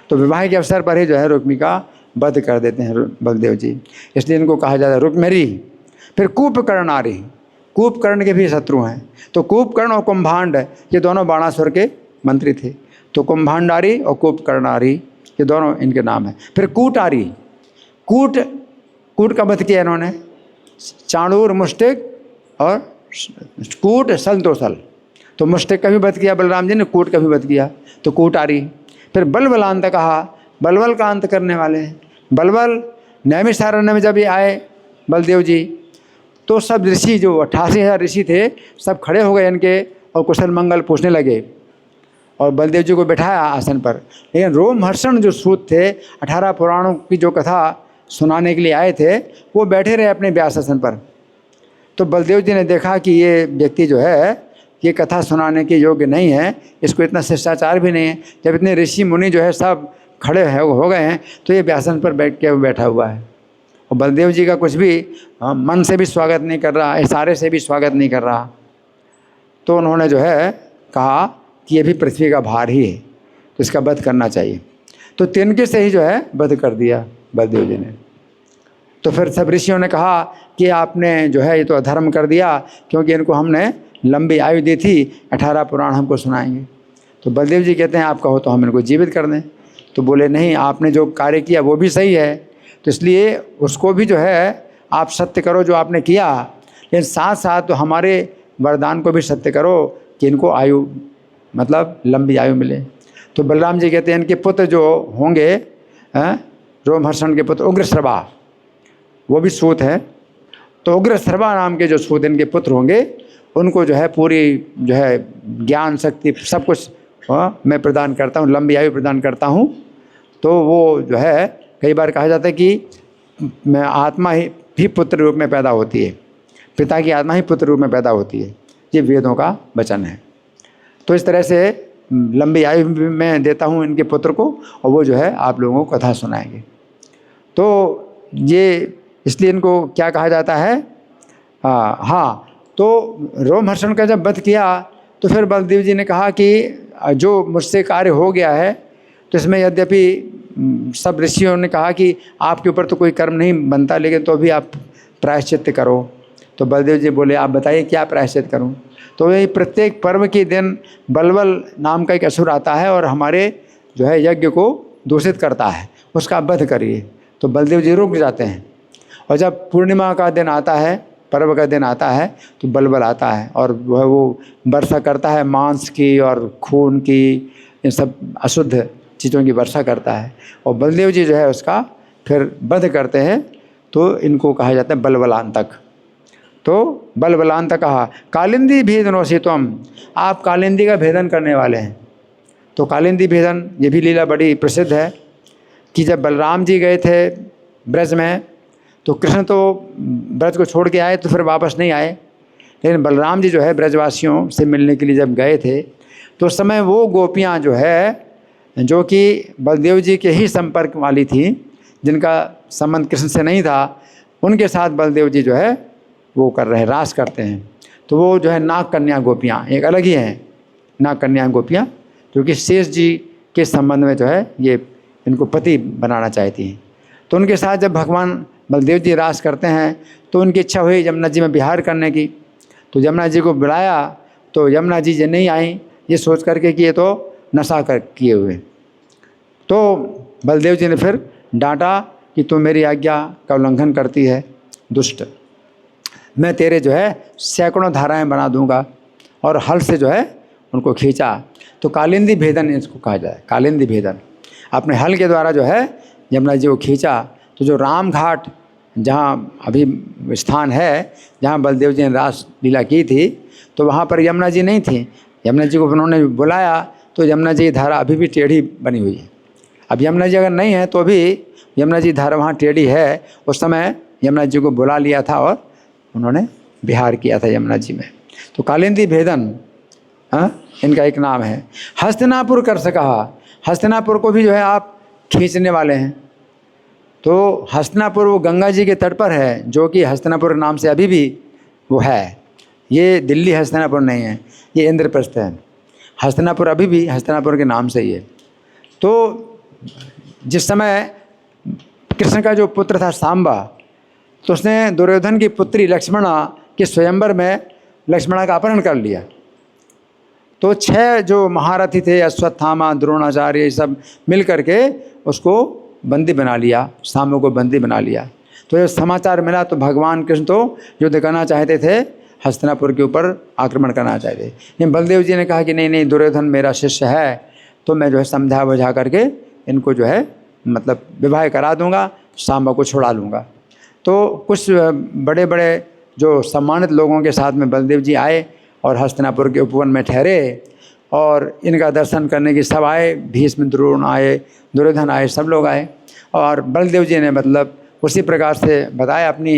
तो विवाह के अवसर पर ही जो है रुक्मी का वध कर देते हैं बलदेव जी, इसलिए इनको कहा जाता है रुक्मिरी। फिर कूपकर्णारी, कूपकर्ण के भी शत्रु हैं। तो कूपकर्ण और कुंभांड ये दोनों बाणासुर के मंत्री थे। तो कुंभांडारी और कूपकर्णारी ये दोनों इनके नाम हैं। फिर कूटारी, कूट का वध किया इन्होंने, चाणूर, मुष्टिक और कूट, सल, तोसल। तो मुष्टिक का भी वध किया बलराम जी ने, कूट का भी वध किया, तो कूटारी। फिर बलबलांत कहा, बलबल का अंत करने वाले हैं। बलबल नैमिषारण्य में जब ये आए बलदेव जी, तो सब ऋषि जो 88,000 ऋषि थे सब खड़े हो गए इनके और कुशल मंगल पूछने लगे और बलदेव जी को बैठाया आसन पर। लेकिन रोमहर्षण जो सूत थे 18 पुराणों की जो कथा सुनाने के लिए आए थे वो बैठे रहे अपने व्यास आसन पर। तो बलदेव जी ने देखा कि ये व्यक्ति जो है ये कथा सुनाने के योग्य नहीं है, इसको इतना शिष्टाचार भी नहीं है। जब इतने ऋषि मुनि जो है सब खड़े हो गए हैं तो ये व्यासन पर बैठा हुआ है और बलदेव जी का कुछ भी मन से भी स्वागत नहीं कर रहा, इशारे से भी स्वागत नहीं कर रहा। तो उन्होंने जो है कहा कि ये भी पृथ्वी का भार ही है, तो इसका वध करना चाहिए। तो तिनके से ही जो है वध कर दिया बलदेव जी ने। तो फिर सब ऋषियों ने कहा कि आपने जो है ये तो अधर्म कर दिया, क्योंकि इनको हमने लंबी आयु दी थी, 18 पुराण हमको सुनाएंगे। तो बलदेव जी कहते हैं आप कहो तो हम इनको जीवित कर दें। तो बोले नहीं, आपने जो कार्य किया वो भी सही है, तो इसलिए उसको भी जो है आप सत्य करो जो आपने किया, लेकिन साथ साथ तो हमारे वरदान को भी सत्य करो कि इनको आयु मतलब लंबी आयु मिले। तो बलराम जी कहते हैं इनके पुत्र जो होंगे, रोमहर्षण के पुत्र उग्रश्रवा, वो भी सूत है, तो उग्रश्रवा नाम के जो सूत इनके पुत्र होंगे, उनको जो है पूरी जो है ज्ञान शक्ति सब कुछ मैं प्रदान करता हूँ, लंबी आयु प्रदान करता हूँ। तो वो जो है कई बार कहा जाता है कि मैं आत्मा ही पुत्र रूप में पैदा होती है, पिता की आत्मा ही पुत्र रूप में पैदा होती है, ये वेदों का वचन है। तो इस तरह से लंबी आयु में देता हूँ इनके पुत्र को, और वो जो है आप लोगों को कथा सुनाएंगे। तो ये इसलिए इनको क्या कहा जाता है, हाँ। तो रोमहर्षण का जब वध किया तो फिर बलदेव जी ने कहा कि जो मुझसे कार्य हो गया है, तो इसमें यद्यपि सब ऋषियों ने कहा कि आपके ऊपर तो कोई कर्म नहीं बनता, लेकिन तो भी आप प्रायश्चित करो। तो बलदेव जी बोले आप बताइए क्या प्रायश्चित करूं। तो यही प्रत्येक पर्व के दिन बलबल नाम का एक असुर आता है और हमारे जो है यज्ञ को दूषित करता है, उसका वध करिए। तो बलदेव जी रुक जाते हैं, और जब पूर्णिमा का दिन आता है, पर्व का दिन आता है, तो बलबल आता है और वो वर्षा करता है मांस की और खून की, इन सब अशुद्ध चीज़ों की वर्षा करता है, और बलदेव जी जो है उसका फिर वध करते हैं। तो इनको कहा जाता है बलबलांतक। तो बलबलांत कहा कालिंदी भेदनोसी तुम, आप कालिंदी का भेदन करने वाले हैं। तो कालिंदी भेदन ये भी लीला बड़ी प्रसिद्ध है कि जब बलराम जी गए थे ब्रज में, तो कृष्ण तो ब्रज को छोड़ के आए तो फिर वापस नहीं आए, लेकिन बलराम जी जो है ब्रजवासियों से मिलने के लिए जब गए थे, तो उस समय वो गोपियाँ जो है जो कि बलदेव जी के ही संपर्क वाली थी, जिनका संबंध कृष्ण से नहीं था, उनके साथ बलदेव जी जो है वो कर रहे हैं, रास करते हैं। तो वो जो है नाग कन्या गोपियाँ एक अलग ही हैं, नाग कन्या गोपियाँ, जो कि शेष जी के संबंध में जो है ये इनको पति बनाना चाहती हैं। तो उनके साथ जब भगवान बलदेव जी रास करते हैं, तो उनकी इच्छा हुई यमुना जी में विहार करने की। तो यमुना जी को बुलाया, तो यमुना जी नहीं आई, ये सोच करके कि ये तो नशा कर किए हुए। तो बलदेव जी ने फिर डांटा कि तू मेरी आज्ञा का उल्लंघन करती है, दुष्ट, मैं तेरे जो है सैकड़ों धाराएं बना दूंगा, और हल से जो है उनको खींचा। तो कालिंदी भेदन इसको कहा जाए, कालिंदी भेदन। अपने हल के द्वारा जो है यमुना जी को खींचा। तो जो राम घाट जहाँ अभी स्थान है, जहाँ बलदेव जी ने रास लीला की थी, तो वहाँ पर यमुना जी नहीं थी। यमुना जी को उन्होंने बुलाया, तो यमुना जी की धारा अभी भी टेढ़ी बनी हुई है। अब यमुना जी अगर नहीं है तो भी यमुना जी धारा वहाँ टेढ़ी है। उस समय यमुना जी को बुला लिया था और उन्होंने विहार किया था यमुना जी में। तो कालिंदी भेदन इनका एक नाम है। हस्तिनापुर कर सका, हस्तिनापुर को भी जो है आप खींचने वाले हैं। तो हस्तिनापुर वो गंगा जी के तट पर है, जो कि हस्तिनापुर नाम से अभी भी वो है। ये दिल्ली हस्तिनापुर नहीं है, ये इंद्रप्रस्थ है। हस्तिनापुर अभी भी हस्तिनापुर के नाम से ही है। तो जिस समय कृष्ण का जो पुत्र था सांबा, तो उसने दुर्योधन की पुत्री लक्ष्मणा के स्वयंवर में लक्ष्मणा का अपहरण कर लिया। तो 6 जो महारथी थे, अश्वत्थामा, द्रोणाचार्य, ये सब मिल करके उसको बंदी बना लिया, सांबा को बंदी बना लिया। तो जब समाचार मिला तो भगवान कृष्ण तो युद्ध करना चाहते थे, हस्तिनापुर के ऊपर आक्रमण करना चाहते थे। लेकिन बलदेव जी ने कहा कि नहीं नहीं, दुर्योधन मेरा शिष्य है, तो मैं जो है समझा बुझा करके इनको जो है मतलब विवाह करा दूंगा, सांबा को छुड़ा लूँगा। तो कुछ बड़े बड़े जो सम्मानित लोगों के साथ में बलदेव जी आए और हस्तिनापुर के उपवन में ठहरे, और इनका दर्शन करने की सब आए, भीष्म, द्रोण आए, दुर्योधन आए, सब लोग आए। और बलदेव जी ने मतलब उसी प्रकार से बताया अपनी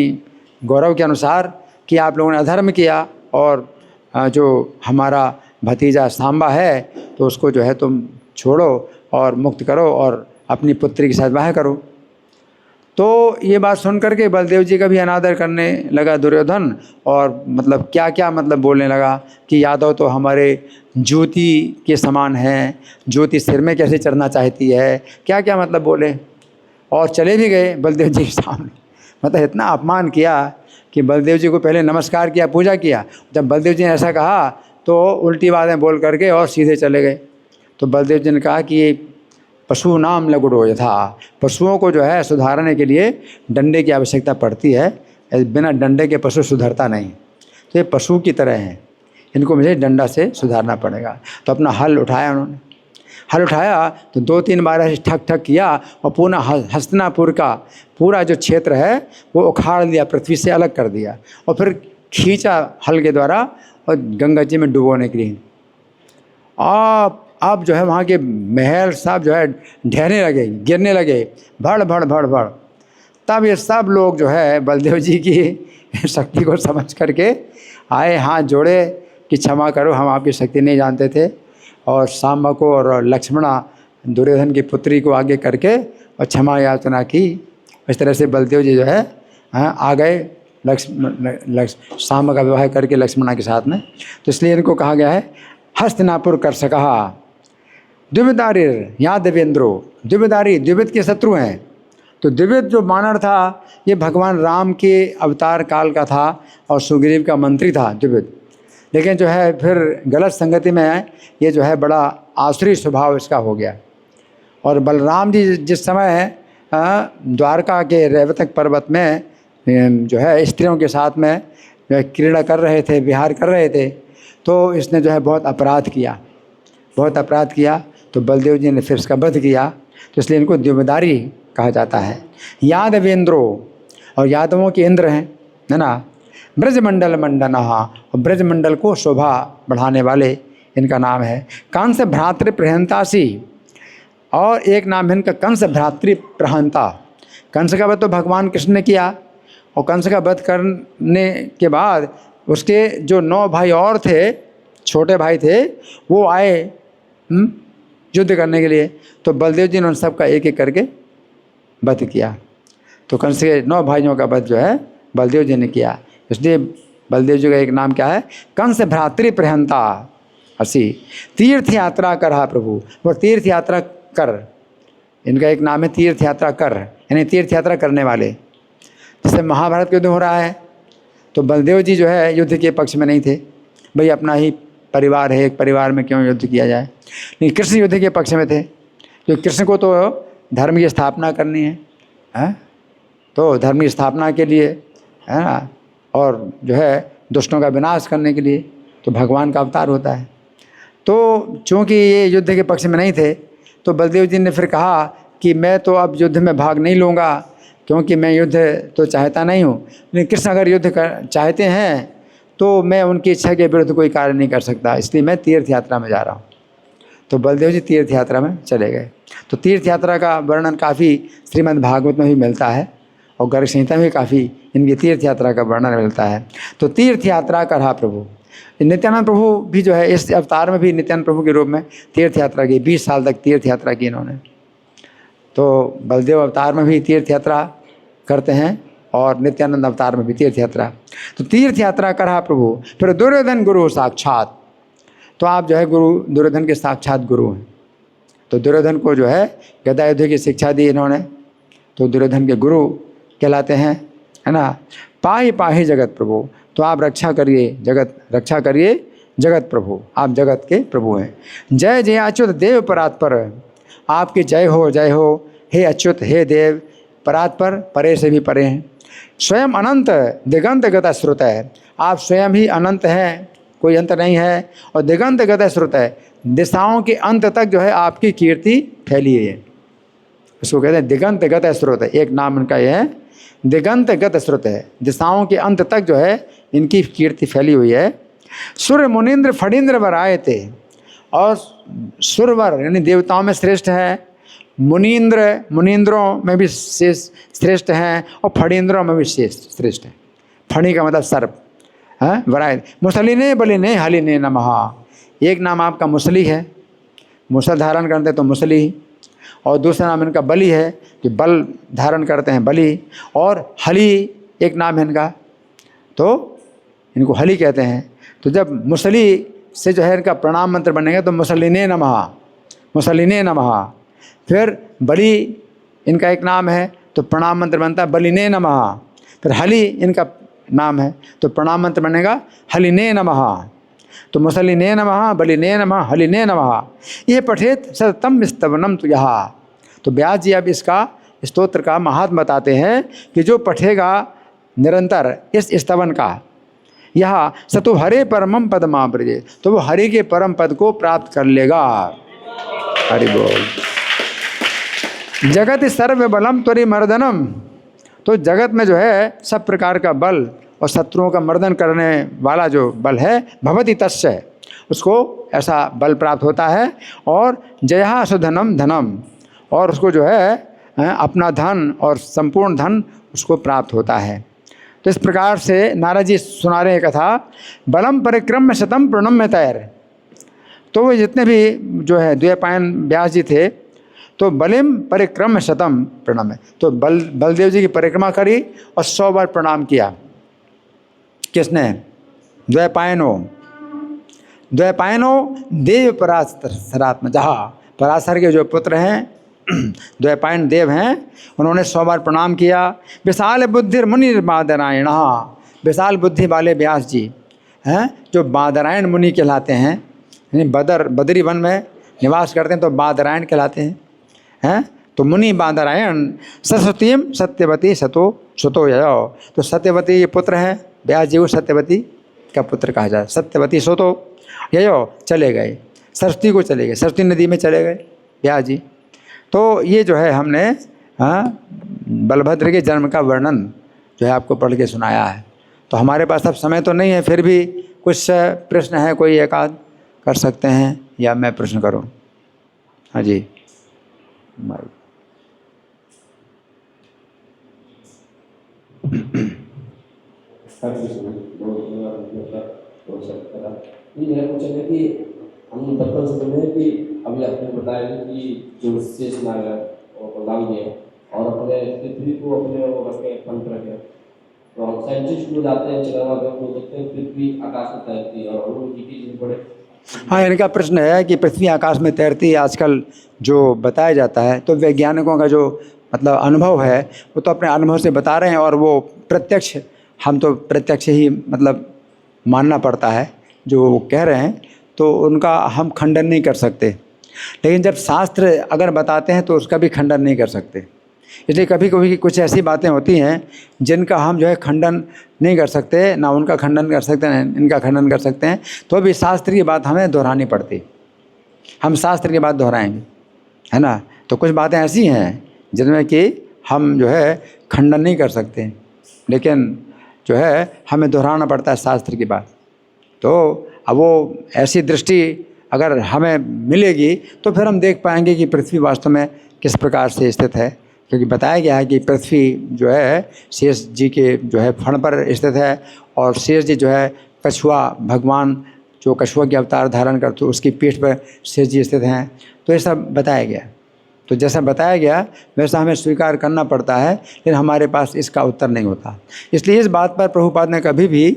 गौरव के अनुसार कि आप लोगों ने अधर्म किया, और जो हमारा भतीजा सांबा है तो उसको जो है तुम छोड़ो और मुक्त करो और अपनी पुत्री के साथ विवाह करो। तो ये बात सुन करके बलदेव जी का भी अनादर करने लगा दुर्योधन, और मतलब क्या क्या मतलब बोलने लगा कि यादव तो हमारे ज्योति के समान हैं, ज्योति सिर में कैसे चढ़ना चाहती है, क्या क्या मतलब बोले, और चले भी गए बलदेव जी के सामने। मतलब इतना अपमान किया कि बलदेव जी को पहले नमस्कार किया, पूजा किया। जब बलदेव जी ने ऐसा कहा तो उल्टी बातें बोल करके और सीधे चले गए। तो बलदेव जी ने कहा कि ये पशु नाम लगुड़ो यथा, पशुओं को जो है सुधारने के लिए डंडे की आवश्यकता पड़ती है, बिना डंडे के पशु सुधरता नहीं। तो ये पशु की तरह हैं, इनको मुझे डंडा से सुधारना पड़ेगा। तो अपना हल उठाया उन्होंने, हल उठाया तो 2-3 बार ऐसे ठक ठक किया और पूरा हस्तिनापुर का पूरा जो क्षेत्र है वो उखाड़ दिया, पृथ्वी से अलग कर दिया और फिर खींचा हल के द्वारा और गंगा जी में डुबोने के लिए। अब जो है वहाँ के महल सब जो है ढहने लगे, गिरने लगे, भड़ भड़ भड़ भड़। तब ये सब लोग जो है बलदेव जी की शक्ति को समझ करके आए, हाथ जोड़े कि क्षमा करो, हम आपकी शक्ति नहीं जानते थे। और सांबा को और लक्ष्मणा दुर्योधन की पुत्री को आगे करके और क्षमा याचना की। इस तरह से बलदेव जी जो है आ गए सांबा का विवाह करके लक्ष्मणा के साथ में। तो इसलिए इनको कहा गया है हस्तिनापुर कर सका द्विविदारी या देवेंद्रो। द्विविदारी द्विविद के शत्रु हैं। तो द्विविद जो वानर था ये भगवान राम के अवतार काल का था और सुग्रीव का मंत्री था द्विविद। लेकिन जो है फिर गलत संगति में ये जो है बड़ा आसुरी स्वभाव इसका हो गया। और बलराम जी जिस समय द्वारका के रेवतक पर्वत में जो है स्त्रियों के साथ में क्रीड़ा कर रहे थे, विहार कर रहे थे, तो इसने जो है बहुत अपराध किया। तो बलदेव जी ने फिर इसका वध किया। तो इसलिए इनको द्विविदारी कहा जाता है। यादवेंद्रो, और यादवों के इंद्र हैं, है ना। ब्रजमंडल मंडनहा, और ब्रजमंडल को शोभा बढ़ाने वाले इनका नाम है। कंस भ्रातृ प्रहंतासी, और एक नाम है इनका कंस भ्रातृ प्रहंता। कंस का वध तो भगवान कृष्ण ने किया, और कंस का वध करने के बाद उसके जो 9 भाई और थे, छोटे भाई थे, वो आए युद्ध करने के लिए। तो बलदेव जी ने उन सबका एक एक करके वध किया। तो कंस के 9 भाइयों का वध जो है बलदेव जी ने किया। इसलिए बलदेव जी का एक नाम क्या है, कंस भ्रातृ प्रहंता असी। तीर्थ यात्रा कर हा प्रभु, वो तीर्थ यात्रा कर, इनका एक नाम है तीर्थ यात्रा कर, यानी तीर्थ यात्रा करने वाले। जैसे महाभारत का युद्ध हो रहा है तो बलदेव जी जो है युद्ध के पक्ष में नहीं थे, भाई अपना ही परिवार है, एक परिवार में क्यों युद्ध किया जाए। लेकिन कृष्ण युद्ध के पक्ष में थे, क्योंकि कृष्ण को तो धर्म की स्थापना करनी है, तो धर्म की स्थापना के लिए, है ना, और जो है दुष्टों का विनाश करने के लिए तो भगवान का अवतार होता है। तो चूँकि ये युद्ध के पक्ष में नहीं थे तो बलदेव जी ने फिर कहा कि मैं तो अब युद्ध में भाग नहीं लूँगा, क्योंकि मैं युद्ध तो चाहता नहीं हूँ। लेकिन कृष्ण अगर युद्ध चाहते हैं तो मैं उनकी इच्छा के विरुद्ध कोई कार्य नहीं कर सकता, इसलिए मैं तीर्थ यात्रा में जा रहा हूँ। तो बलदेव जी तीर्थ यात्रा में चले गए। तो तीर्थ यात्रा का वर्णन काफ़ी श्रीमद् भागवत में भी मिलता है और गर्ग संहिता में भी काफ़ी इनकी तीर्थ यात्रा का वर्णन मिलता है। तो तीर्थ यात्रा कर हा प्रभु। नित्यानंद प्रभु भी जो है इस अवतार में भी नित्यानंद प्रभु के रूप में तीर्थ यात्रा की, 20 साल तक तीर्थ यात्रा की इन्होंने। तो बलदेव अवतार में भी तीर्थ यात्रा करते हैं और नित्यानंद अवतार में भी तीर्थ यात्रा। तो तीर्थ यात्रा कर हा प्रभु। फिर दुर्योधन गुरु साक्षात, तो आप जो है गुरु दुर्योधन के साक्षात गुरु हैं। तो दुर्योधन को जो है गदा युद्ध की शिक्षा दी इन्होंने, तो दुर्योधन के गुरु कहलाते हैं, है ना। पाहि पाहि जगत प्रभु, तो आप रक्षा करिए जगत प्रभु, आप जगत के प्रभु हैं। जय जय अच्युत देव परात्पर, आपकी जय हो हे अच्युत हे देव, परात्पर परे से भी परे हैं। स्वयं अनंत दिगंत गत श्रुत है, आप स्वयं ही अनंत हैं, कोई अंत नहीं है, और दिगंत गत श्रुत है, दिशाओं के अंत तक जो है आपकी कीर्ति फैली है। इसको कहते हैं दिगंत गत श्रुत है, एक नाम इनका ये है, दिगंत गत श्रुत है, दिशाओं के अंत तक जो है इनकी कीर्ति फैली हुई है। सुर मुनीन्द्र फणीन्द्र वर आए थे, और सुरवर यानी देवताओं में श्रेष्ठ है, मुनीन्द्रों में भी श्रेष्ठ हैं, और फणीन्द्रों में भी श्रेष्ठ है। फणी का मतलब सर्प है, वराय। मुसलिने बलिने हलिने नमः, एक नाम आपका मुसली है, मुसल धारण करते तो मुसली, और दूसरा नाम इनका बलि है कि बल धारण करते हैं बलि, और हली एक नाम है इनका, तो इनको हली कहते हैं। तो जब मुसली से जो है इनका प्रणाम मंत्र बनेगा तो मुसलिने नमः। फिर बलि इनका एक नाम है तो प्रणाम मंत्र बनता है बलिने नमः। फिर हली इनका नाम है तो प्रणाम मंत्र बनेगा हलिने नमः। तो मुसलिने नमः, बलिने नमः, हलिने नमः, ये पठेत सततम स्तवनम तु यहाँ। तो व्यास जी अब इसका स्तोत्र का महात्म बताते हैं कि जो पढ़ेगा निरंतर इस स्तवन का, यह सतु हरे परमम पदमाव्रजे, तो वो हरि के परम पद को प्राप्त कर लेगा। हरि बोल। जगत सर्व बलम त्वरि मर्दनम, तो जगत में जो है सब प्रकार का बल और शत्रुओं का मर्दन करने वाला जो बल है, भवति तस्य, उसको ऐसा बल प्राप्त होता है। और जया सुधनम धनम, और उसको जो है अपना धन और संपूर्ण धन उसको प्राप्त होता है। तो इस प्रकार से नारद जी सुना रहे कथा। बलम परिक्रम्य शतम प्रणम्य तैर, तो वो जितने भी जो है द्वैपायन व्यास जी थे, तो बलिम परिक्रम्य शतम प्रणम्य, तो बलदेव जी की परिक्रमा करी और 100 बार प्रणाम किया। किसने? द्वैपायनो देव पराशरात्मा, जहाँ पराशर के जो पुत्र हैं द्वैपायन देव हैं, उन्होंने 100 बार प्रणाम किया। विशाल बुद्धि मुनि बादरायण, विशाल बुद्धि वाले व्यास जी हैं जो बादरायण मुनि कहलाते हैं, यानी बदरी वन में निवास करते हैं तो बादरायण कहलाते हैं। तो मुनि बादरायण सरस्वतीम सत्यवती सुतो ययो, तो सत्यवती ये पुत्र हैं व्यास जी को, सत्यवती का पुत्र कहा जाए। सत्यवती सुतो ययो चले गए, सरस्वती को चले गए, सरस्वती नदी में चले गए व्यास जी। तो ये जो है हमने बलभद्र के जन्म का वर्णन जो है आपको पढ़ के सुनाया है। तो हमारे पास अब समय तो नहीं है, फिर भी कुछ प्रश्न है, कोई एक आध कर सकते हैं या मैं प्रश्न करूं? हाँ जी। मेरा क्वेश्चन है कि हम बचपन से सुने हैं कि अभी आपने बताया कि जो शेष नाग है वो बलराम जी है और अपने पृथ्वी को अपने वो रखे पंख रखे, तो हम साइंटिस्ट को जाते हैं चंद्रमा पे, वो देखते हैं पृथ्वी आकाश में तैरती है और अरुण जी की बड़े। हाँ, इनका प्रश्न है कि पृथ्वी आकाश में तैरती है आजकल जो बताया जाता है, तो वैज्ञानिकों का जो मतलब अनुभव है वो तो अपने अनुभव से बता रहे हैं, और वो प्रत्यक्ष, हम तो प्रत्यक्ष ही मतलब मानना पड़ता है जो वो कह रहे हैं, तो उनका हम खंडन नहीं कर सकते। लेकिन जब शास्त्र अगर बताते हैं तो उसका भी खंडन नहीं कर सकते। इसलिए कभी कभी कुछ ऐसी बातें होती हैं जिनका हम जो है खंडन नहीं कर सकते, ना उनका खंडन कर सकते हैं, इनका खंडन कर सकते हैं, तो भी शास्त्र की बात हमें दोहरानी पड़ती, हम शास्त्र की बात दोहराएंगे, है ना। तो कुछ बातें ऐसी हैं जिनमें कि हम जो है खंडन नहीं कर सकते, लेकिन जो है हमें दोहराना पड़ता है शास्त्र की बात। तो अब वो ऐसी दृष्टि अगर हमें मिलेगी तो फिर हम देख पाएंगे कि पृथ्वी वास्तव में किस प्रकार से स्थित है, क्योंकि बताया गया है कि पृथ्वी जो है शेष जी के जो है फण पर स्थित है, और शेष जी जो है कछुआ, भगवान जो कछुआ के अवतार धारण करते उसकी पीठ पर शेष जी स्थित हैं। तो ये सब बताया गया, तो जैसा बताया गया वैसा हमें स्वीकार करना पड़ता है, लेकिन हमारे पास इसका उत्तर नहीं होता। इसलिए इस बात पर प्रभुपाद ने कभी भी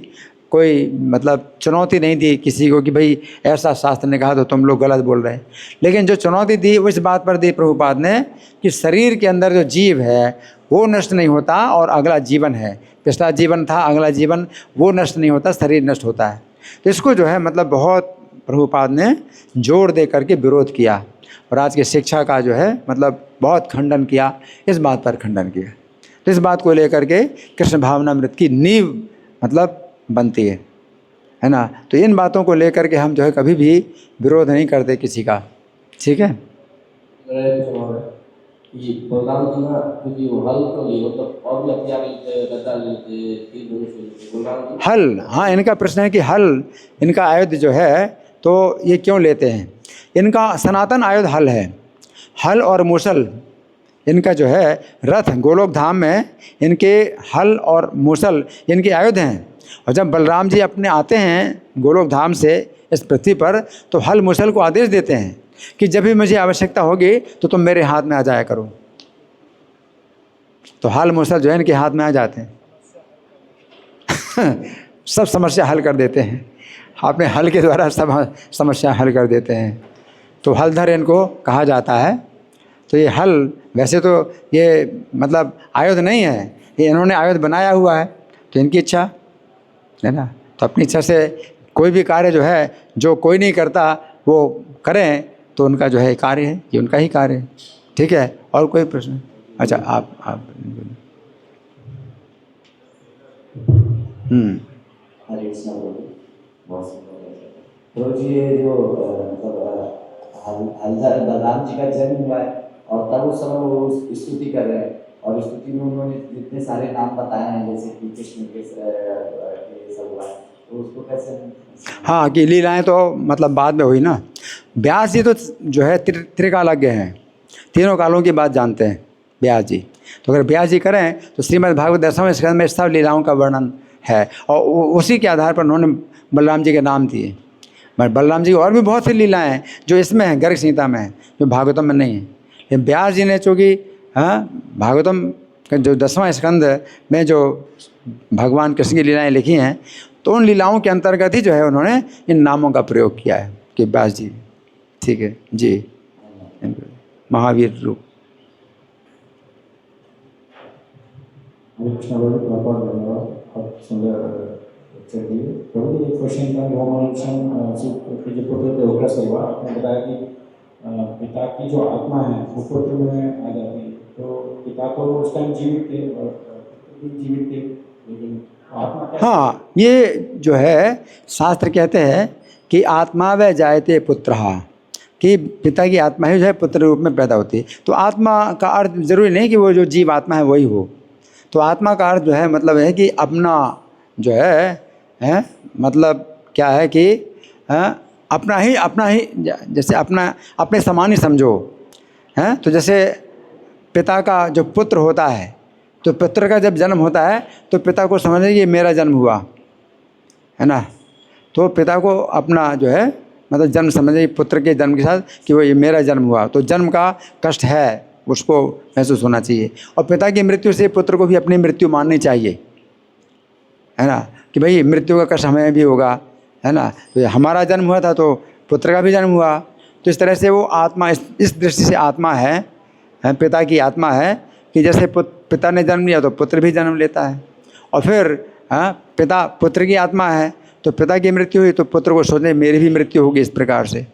कोई मतलब चुनौती नहीं दी किसी को कि भाई ऐसा शास्त्र ने कहा तो तुम लोग गलत बोल रहे हैं। लेकिन जो चुनौती दी वो इस बात पर दी प्रभुपाद ने कि शरीर के अंदर जो जीव है वो नष्ट नहीं होता, और अगला जीवन है, पिछला जीवन था, अगला जीवन, वो नष्ट नहीं होता, शरीर नष्ट होता है। तो इसको जो है मतलब बहुत प्रभुपाद ने जोर दे करके विरोध किया, और आज की शिक्षा का जो है मतलब बहुत खंडन किया, इस बात पर खंडन किया। तो इस बात को लेकर के कृष्ण भावनामृत की नींव मतलब बनती है ना। तो इन बातों को लेकर के हम जो है कभी भी विरोध नहीं करते किसी का, ठीक है। हल, हाँ, इनका प्रश्न है कि हल, इनका आयुध जो है तो ये क्यों लेते हैं। इनका सनातन आयुध हल है, हल और मूसल इनका जो है रथ, गोलोक धाम में इनके हल और मूसल इनके आयुध हैं। और जब बलराम जी अपने आते हैं गोलोक धाम से इस पृथ्वी पर, तो हल मूसल को आदेश देते हैं कि जब भी मुझे आवश्यकता होगी तो तुम मेरे हाथ में आ जाया करो। तो हल मूसल जो है इनके हाथ में आ जाते हैं सब समस्या हल कर देते हैं, अपने हल के द्वारा सब समस्या हल कर देते हैं। तो हलधर इनको कहा जाता है। तो ये हल वैसे तो ये मतलब आयुध नहीं है, ये इन्होंने आयुध बनाया हुआ है, तो इनकी इच्छा है ना। तो अपनी इच्छा से कोई भी कार्य जो है, जो कोई नहीं करता वो करें, तो उनका जो है कार्य है, ये उनका ही कार्य है, ठीक है। और कोई प्रश्न? अच्छा, आप हरे कृष्णा प्रभु, बहुत सुंदर है प्रभु जी। ये जो हलधर बलराम जी का जन्म हुआ है और तब उस समय वो स्तुति कर रहे हैं और स्तुति में उन्होंने जितने सारे नाम बताए हैं जैसे कि कृष्ण के सब हुआ है, तो उसको कैसे? हाँ, कि लीलाएं तो मतलब बाद में हुई ना। व्यास जी तो जो है त्रिकालज्ञ हैं, तीनों कालों की बात जानते हैं व्यास जी। तो अगर व्यास जी करें तो श्रीमद् भागवत 10वें स्कंद में सब लीलाओं का वर्णन है और उसी के आधार पर उन्होंने बलराम जी के नाम दिए। बलराम जी की और भी बहुत सी लीलाएं हैं जो इसमें हैं, गर्ग संहिता में है, जो भागवतम में नहीं है। लेकिन व्यास जी ने चूँकि भागवतम का जो 10वां स्कंद में जो भगवान कृष्ण की लीलाएं लिखी हैं, तो उन लीलाओं के अंतर्गत ही जो है उन्होंने इन नामों का प्रयोग किया है कि व्यास जी। ठीक है जी। महावीर रूप। हरे कृष्णा प्रभु, बहुत धन्यवाद, बहुत सुंदर लेक्चर दिए प्रभु। एक क्वेश्चन था जो पुत्र थे होकर सेवा, आपने बताया कि पिता की जो आत्मा है वो पुत्र में आ जाती है, तो पिता तो उस टाइम जीवित थे और पुत्र भी जीवित थे, लेकिन आत्मा क्या? हाँ, ये जो है शास्त्र कहते हैं कि आत्मा व जायते पुत्रः, कि पिता की आत्मा ही जो है पुत्र रूप में पैदा होती है। तो आत्मा का अर्थ जरूरी नहीं कि वो जो जीव आत्मा है वही हो। तो आत्मा का अर्थ जो है मतलब है कि अपना जो है मतलब क्या है कि अपना ही जैसे अपने समान ही समझो। हैं तो जैसे पिता का जो पुत्र होता है, तो पुत्र का जब जन्म होता है तो पिता को समझे कि मेरा जन्म हुआ है ना। तो पिता को अपना जो है मतलब जन्म समझे पुत्र के जन्म के साथ कि वो ये मेरा जन्म हुआ, तो जन्म का कष्ट है उसको महसूस होना चाहिए। और पिता की मृत्यु से पुत्र को भी अपनी मृत्यु माननी चाहिए, है ना, कि भाई मृत्यु का कष्ट हमें भी होगा, है ना। तो हमारा जन्म हुआ था तो पुत्र का भी जन्म हुआ। तो इस तरह से वो आत्मा इस दृष्टि से आत्मा है, पिता की आत्मा है कि जैसे पिता ने जन्म लिया तो पुत्र भी जन्म लेता है। और फिर पिता पुत्र की आत्मा है, तो पिता की मृत्यु हुई तो पुत्र को सोचने मेरी भी मृत्यु होगी इस प्रकार से।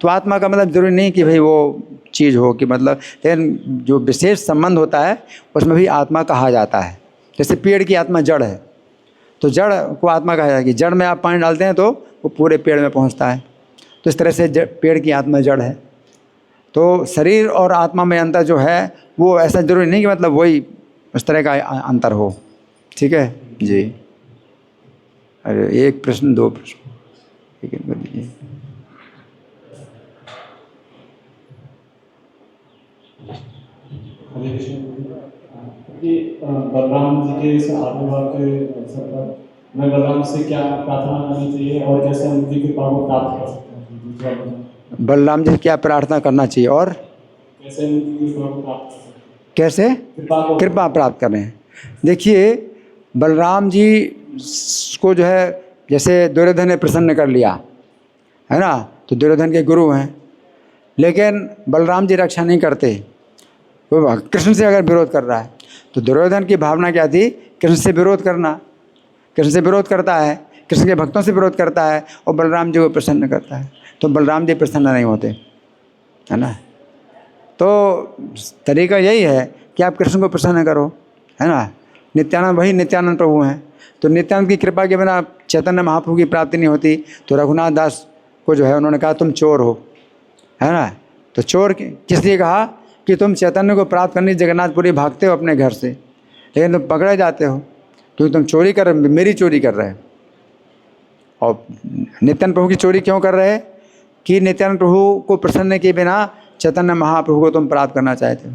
तो आत्मा का मतलब जरूरी नहीं कि भाई वो चीज़ हो कि मतलब, लेकिन जो विशेष संबंध होता है उसमें भी आत्मा कहा जाता है। जैसे पेड़ की आत्मा जड़ है, तो जड़ को आत्मा कहा जाता है कि जड़ में आप पानी डालते हैं तो वो पूरे पेड़ में पहुंचता है। तो इस तरह से पेड़ की आत्मा जड़ है। तो शरीर और आत्मा में अंतर जो है वो ऐसा जरूरी नहीं कि मतलब वही उस तरह का अंतर हो। ठीक है जी। अरे एक प्रश्न दो प्रश्न, ठीक है कर दीजिए। हरे कृष्ण जी, बलराम जी के इस आविर्भाव के अवसर पर मैं बलराम से क्या प्रार्थना करनी चाहिए और कैसे उनकी कृपा को प्राप्त कर सकते हैं? बलराम जी क्या प्रार्थना करना चाहिए और कैसे उनकी कृपा को प्राप्त कर सकते हैं? कैसे कृपा प्राप्त करें? देखिए, बलराम जी को जो है जैसे दुर्योधन ने प्रसन्न कर लिया है ना, तो दुर्योधन के गुरु हैं, लेकिन बलराम जी रक्षा नहीं करते। वो कृष्ण से अगर विरोध कर रहा है तो दुर्योधन की भावना क्या थी? कृष्ण से विरोध करना। कृष्ण से विरोध करता है, कृष्ण के भक्तों से विरोध करता है और बलराम जी को प्रसन्न करता है, तो बलराम जी प्रसन्न नहीं होते, है ना। तो तरीका यही है कि आप कृष्ण को प्रसन्न करो, है ना। नित्यानंद वही नित्यानंद प्रभु हैं, तो नित्यानंद की कृपा के बिना चैतन्य महाप्रभु की प्राप्ति नहीं होती। तो रघुनाथ दास को जो है उन्होंने कहा तुम चोर हो, है ना। तो चोर किस लिए कहा? कि तुम चैतन्य को प्राप्त करने जगन्नाथपुरी भागते हो अपने घर से, लेकिन तुम पकड़े जाते हो क्योंकि तुम चोरी कर रहे, मेरी चोरी कर रहे हो। और नित्यानंद प्रभु की चोरी क्यों कर रहे? कि नित्यानंद प्रभु को प्रसन्न के बिना चैतन्य महाप्रभु को तुम प्राप्त करना चाहते हो।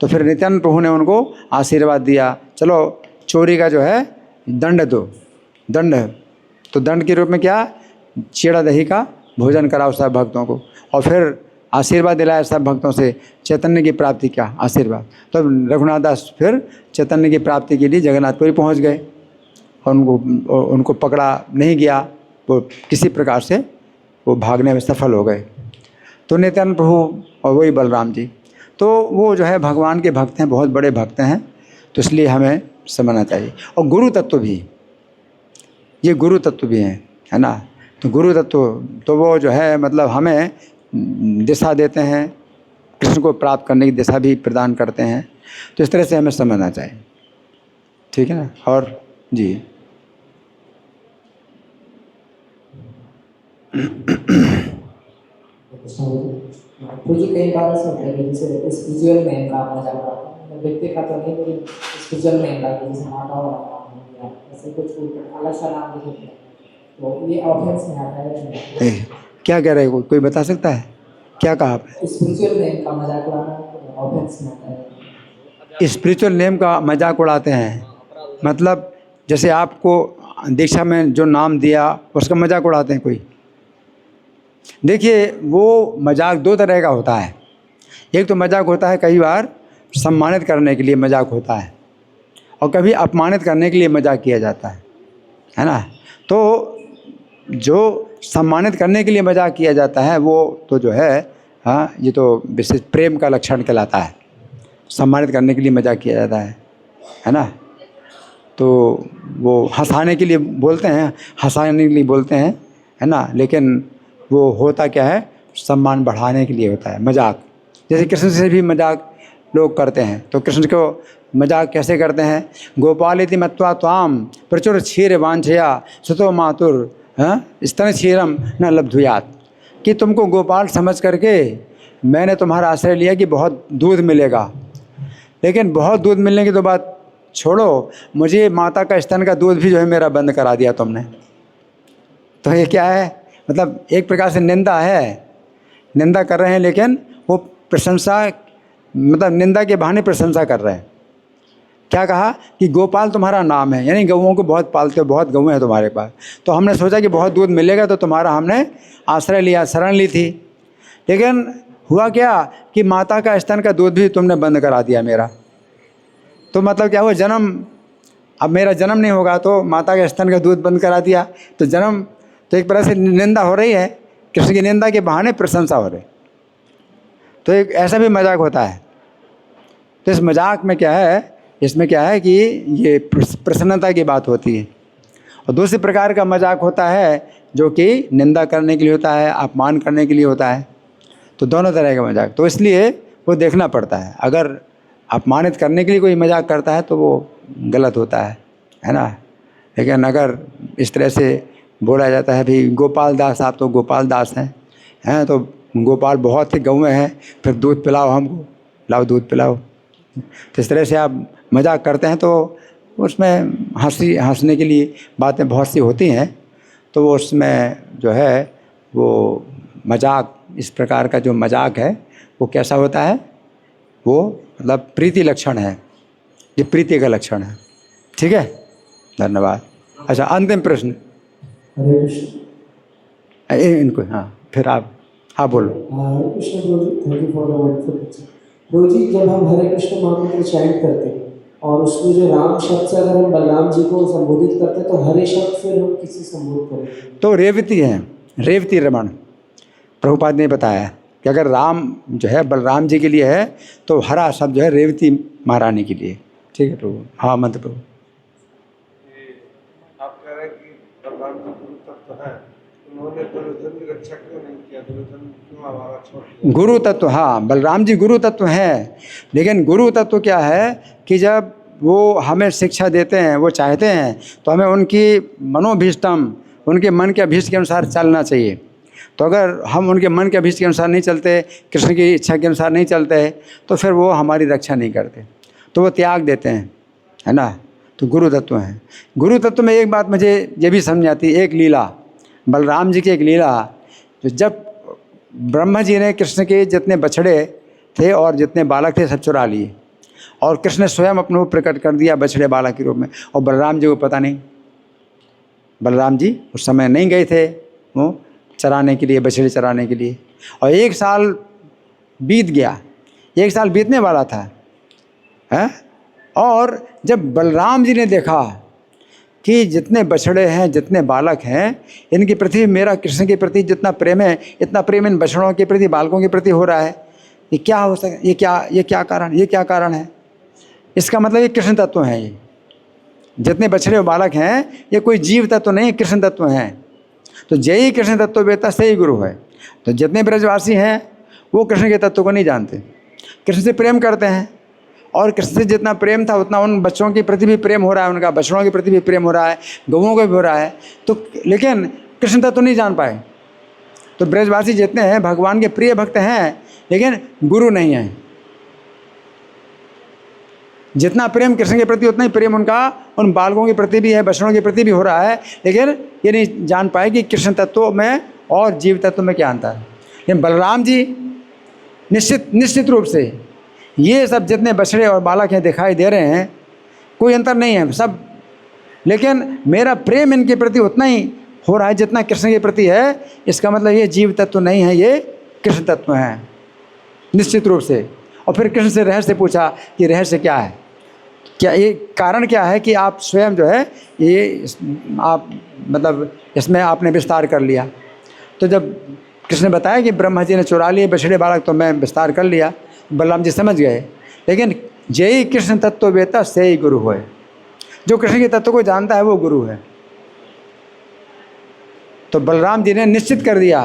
तो फिर नित्यानंद प्रभु ने उनको आशीर्वाद दिया, चलो चोरी का जो है दंड दो, दंड। तो दंड के रूप में क्या? चीड़ा दही का भोजन कराओ सब भक्तों को, और फिर आशीर्वाद दिलाया सब भक्तों से चैतन्य की प्राप्ति का आशीर्वाद। तो रघुनाथ दास फिर चैतन्य की प्राप्ति के लिए जगन्नाथपुरी पहुंच गए और उनको पकड़ा नहीं गया, वो किसी प्रकार से वो भागने में सफल हो गए। तो नित्यानंद प्रभु और वही बलराम जी, तो वो जो है भगवान के भक्त हैं, बहुत बड़े भक्त हैं, तो इसलिए हमें समझना चाहिए। और गुरु तत्व भी, ये गुरु तत्व भी हैं, है ना। तो गुरु तत्व तो वो जो है मतलब हमें दिशा देते हैं, कृष्ण को प्राप्त करने की दिशा भी प्रदान करते हैं। तो इस तरह से हमें समझना चाहिए, ठीक है ना। और जी तो जी कई बार ऐसा होता है कि जैसे स्पिरिचुअल नेम का आप मजाक उड़ाते हैं, व्यक्ति का तो नहीं, लेकिन स्पिरिचुअल नेम का जैसे माता वाला नाम हो गया, ऐसे कुछ अलग सा नाम भी होता है, तो ये ऑफेंस में आता है या नहीं? क्या कह रहे हो, कोई बता सकता है क्या कहा आपने? स्पिरिचुअल नेम का मजाक उड़ाना ऑफेंस में आता है? स्पिरिचुअल नेम का मजाक उड़ाते हैं मतलब जैसे आपको दीक्षा में जो नाम दिया उसका मजाक उड़ाते हैं कोई? देखिए वो मजाक दो तरह का होता है। एक तो मजाक होता है कई बार सम्मानित करने के लिए मजाक होता है, और कभी अपमानित करने के लिए मजाक किया जाता है ना। तो जो सम्मानित करने के लिए मजाक किया जाता है वो तो जो है, हाँ, ये तो विशेष प्रेम का लक्षण कहलाता है। सम्मानित करने के लिए मजाक किया जाता है ना। तो वो हंसाने के लिए बोलते हैं, हंसाने के लिए बोलते हैं, है ना। लेकिन वो होता क्या है, सम्मान बढ़ाने के लिए होता है मजाक। जैसे कृष्ण से भी मजाक लोग करते हैं, तो कृष्ण को मजाक कैसे करते हैं? गोपाल इति मत्वा त्वाम प्रचुर क्षीर वांछया सुतो मातुर स्तन क्षीरम न लब्धुयात, कि तुमको गोपाल समझ करके मैंने तुम्हारा आश्रय लिया कि बहुत दूध मिलेगा, लेकिन बहुत दूध मिलने की तो बात छोड़ो, मुझे माता का स्तन का दूध भी जो है मेरा बंद करा दिया तुमने। तो ये क्या है? मतलब एक प्रकार से निंदा है, निंदा कर रहे हैं, लेकिन वो प्रशंसा, मतलब निंदा के बहाने प्रशंसा कर रहे हैं। क्या कहा कि गोपाल तुम्हारा नाम है, यानी गऊओं को बहुत पालते हो, बहुत गऊ हैं तुम्हारे पास, तो हमने सोचा कि बहुत दूध मिलेगा तो तुम्हारा हमने आश्रय लिया, शरण ली थी। लेकिन हुआ क्या कि माता का स्तन का दूध भी तुमने बंद करा दिया मेरा। तो मतलब क्या हुआ, जन्म, अब मेरा जन्म नहीं होगा तो माता के स्तन का दूध बंद करा दिया, तो जन्म, तो एक तरह से निंदा हो रही है, कृष्ण की निंदा के बहाने प्रशंसा हो रही। तो एक ऐसा भी मजाक होता है। तो इस मजाक में क्या है, इसमें क्या है कि ये प्रसन्नता की बात होती है। और दूसरे प्रकार का मजाक होता है जो कि निंदा करने के लिए होता है, अपमान करने के लिए होता है। तो दोनों तरह का मजाक, तो इसलिए वो देखना पड़ता है। अगर अपमानित करने के लिए कोई मजाक करता है तो वो गलत होता है ना। लेकिन अगर इस तरह से बोला जाता है भी गोपाल दास, आप तो गोपाल दास हैं तो गोपाल बहुत ही गौएँ हैं, फिर दूध पिलाओ हमको, लाओ दूध पिलाओ। तो इस तरह से आप मजाक करते हैं तो उसमें हंसने के लिए बातें बहुत सी होती हैं। तो वो उसमें जो है वो मजाक, इस प्रकार का जो मजाक है वो कैसा होता है, वो मतलब प्रीति लक्षण है, ये प्रीति का लक्षण है। ठीक है, धन्यवाद। अच्छा, अंतिम प्रश्न। हरे कृष्ण। इनको, हाँ, फिर आप, हाँ बोलो। हरे कृष्ण प्रभु जी, thank you for the wonderful teaching. प्रभु जी, जब हम हरे कृष्ण महामंत्र चैंट करते हैं और उसमें जो राम शब्द से अगर हम बलराम जी को संबोधित करते हैं, तो हरे शब्द फिर हम किसे संबोधित करें? तो रेवती हैं, रेवती रमण। प्रभुपाद ने बताया कि अगर राम जो है बलराम जी के लिए है तो हरा शब्द जो है रेवती महारानी के लिए। ठीक है प्रभु, हाँ मंत्र प्रभु। आप कह रहे हैं कि बलराम जी गुरु तत्व है, उन्होंने दुर्योधन की रक्षा क्यों नहीं किया? दुर्योधन क्यों हमारा छोड़ दिया? गुरु तत्व, हाँ, बलराम जी गुरु तत्व हैं, लेकिन गुरु तत्व क्या है कि जब वो हमें शिक्षा देते हैं, वो चाहते हैं, तो हमें उनकी मनोभीष्टम, उनके मन के अभीष्ट के अनुसार चलना चाहिए। तो अगर हम उनके मन के अभीष्ट के अनुसार नहीं चलते, कृष्ण की इच्छा के अनुसार नहीं चलते, तो फिर वो हमारी रक्षा नहीं करते, तो वो त्याग देते हैं, है ना। तो गुरु तत्व हैं। गुरु तत्व में एक बात मुझे ये भी समझ आती है, एक लीला, बलराम जी की एक लीला, जो जब ब्रह्मा जी ने कृष्ण के जितने बछड़े थे और जितने बालक थे सब चुरा लिए, और कृष्ण ने स्वयं अपने को प्रकट कर दिया बछड़े बालक के रूप में, और बलराम जी को पता नहीं। बलराम जी उस समय नहीं गए थे वो चराने के लिए, बछड़े चराने के लिए, और 1 साल बीत गया, 1 साल बीतने वाला था, है। और जब बलराम जी ने देखा कि जितने बछड़े हैं, जितने बालक हैं, इनके प्रति मेरा कृष्ण के प्रति जितना प्रेम है, इतना प्रेम इन बछड़ों के प्रति, बालकों के प्रति हो रहा है, ये क्या हो सकता, ये क्या कारण है? इसका मतलब ये कृष्ण तत्व हैं। ये जितने बछड़े और बालक हैं ये कोई जीव तत्व नहीं, कृष्ण तत्व हैं। तो जय कृष्ण तत्व वेता से ही गुरु है। तो जितने ब्रजवासी हैं वो कृष्ण के तत्व को नहीं जानते, कृष्ण से प्रेम करते हैं, और कृष्ण से जितना प्रेम था उतना उन बच्चों के प्रति भी प्रेम हो रहा है, उनका बछड़ों के प्रति भी प्रेम हो रहा है, गौओं को भी हो रहा है। तो लेकिन कृष्ण तत्व नहीं जान पाए, तो ब्रजवासी जितने हैं भगवान के प्रिय भक्त हैं, लेकिन गुरु नहीं हैं। जितना प्रेम कृष्ण के प्रति उतना ही प्रेम उनका उन बालकों के प्रति भी है, बछड़ों के प्रति भी हो रहा है, लेकिन ये नहीं जान पाए कि कृष्ण तत्व में और जीव तत्व में क्या अंतर है। लेकिन बलराम जी निश्चित रूप से ये सब जितने बछड़े और बालक हैं दिखाई दे रहे हैं, कोई अंतर नहीं है सब, लेकिन मेरा प्रेम इनके प्रति उतना ही हो रहा है जितना कृष्ण के प्रति है। इसका मतलब ये जीव तत्व नहीं है, ये कृष्ण तत्व हैं निश्चित रूप से। और फिर कृष्ण से रहस्य पूछा कि रहस्य क्या है, क्या ये कारण क्या है कि आप स्वयं जो है ये आप मतलब इसमें आपने विस्तार कर लिया। तो जब कृष्ण ने बताया कि ब्रह्मा जी ने चुरा लिए बछड़े बालक, तो मैं विस्तार कर लिया, बलराम जी समझ गए। लेकिन जय कृष्ण तत्व वेता से ही गुरु होए, जो कृष्ण के तत्व को जानता है वो गुरु है। तो बलराम जी ने निश्चित कर दिया,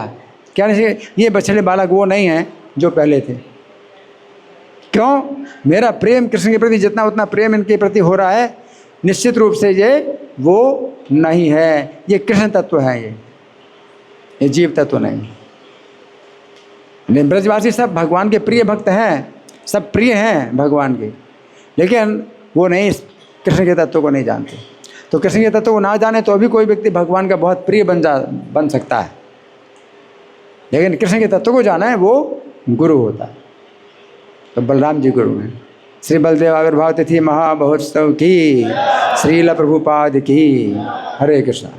क्या निश्चित, ये बछड़े बालक वो नहीं हैं जो पहले थे। क्यों? मेरा प्रेम कृष्ण के प्रति जितना उतना प्रेम इनके प्रति हो रहा है, निश्चित रूप से ये वो नहीं है, ये कृष्ण तत्व है, ये जीव तत्व नहीं। ब्रजवासी सब भगवान के प्रिय भक्त हैं, सब प्रिय हैं भगवान के, लेकिन वो नहीं कृष्ण के तत्व को नहीं जानते। तो कृष्ण के तत्व को ना जाने तो भी कोई व्यक्ति भगवान का बहुत प्रिय बन सकता है, लेकिन कृष्ण के तत्व को जाना है वो गुरु होता है। तो बलराम जी गुरु हैं। श्री बलदेव आविर्भाव तिथि महामहोत्सव की, श्रील प्रभुपाद की। हरे कृष्णा।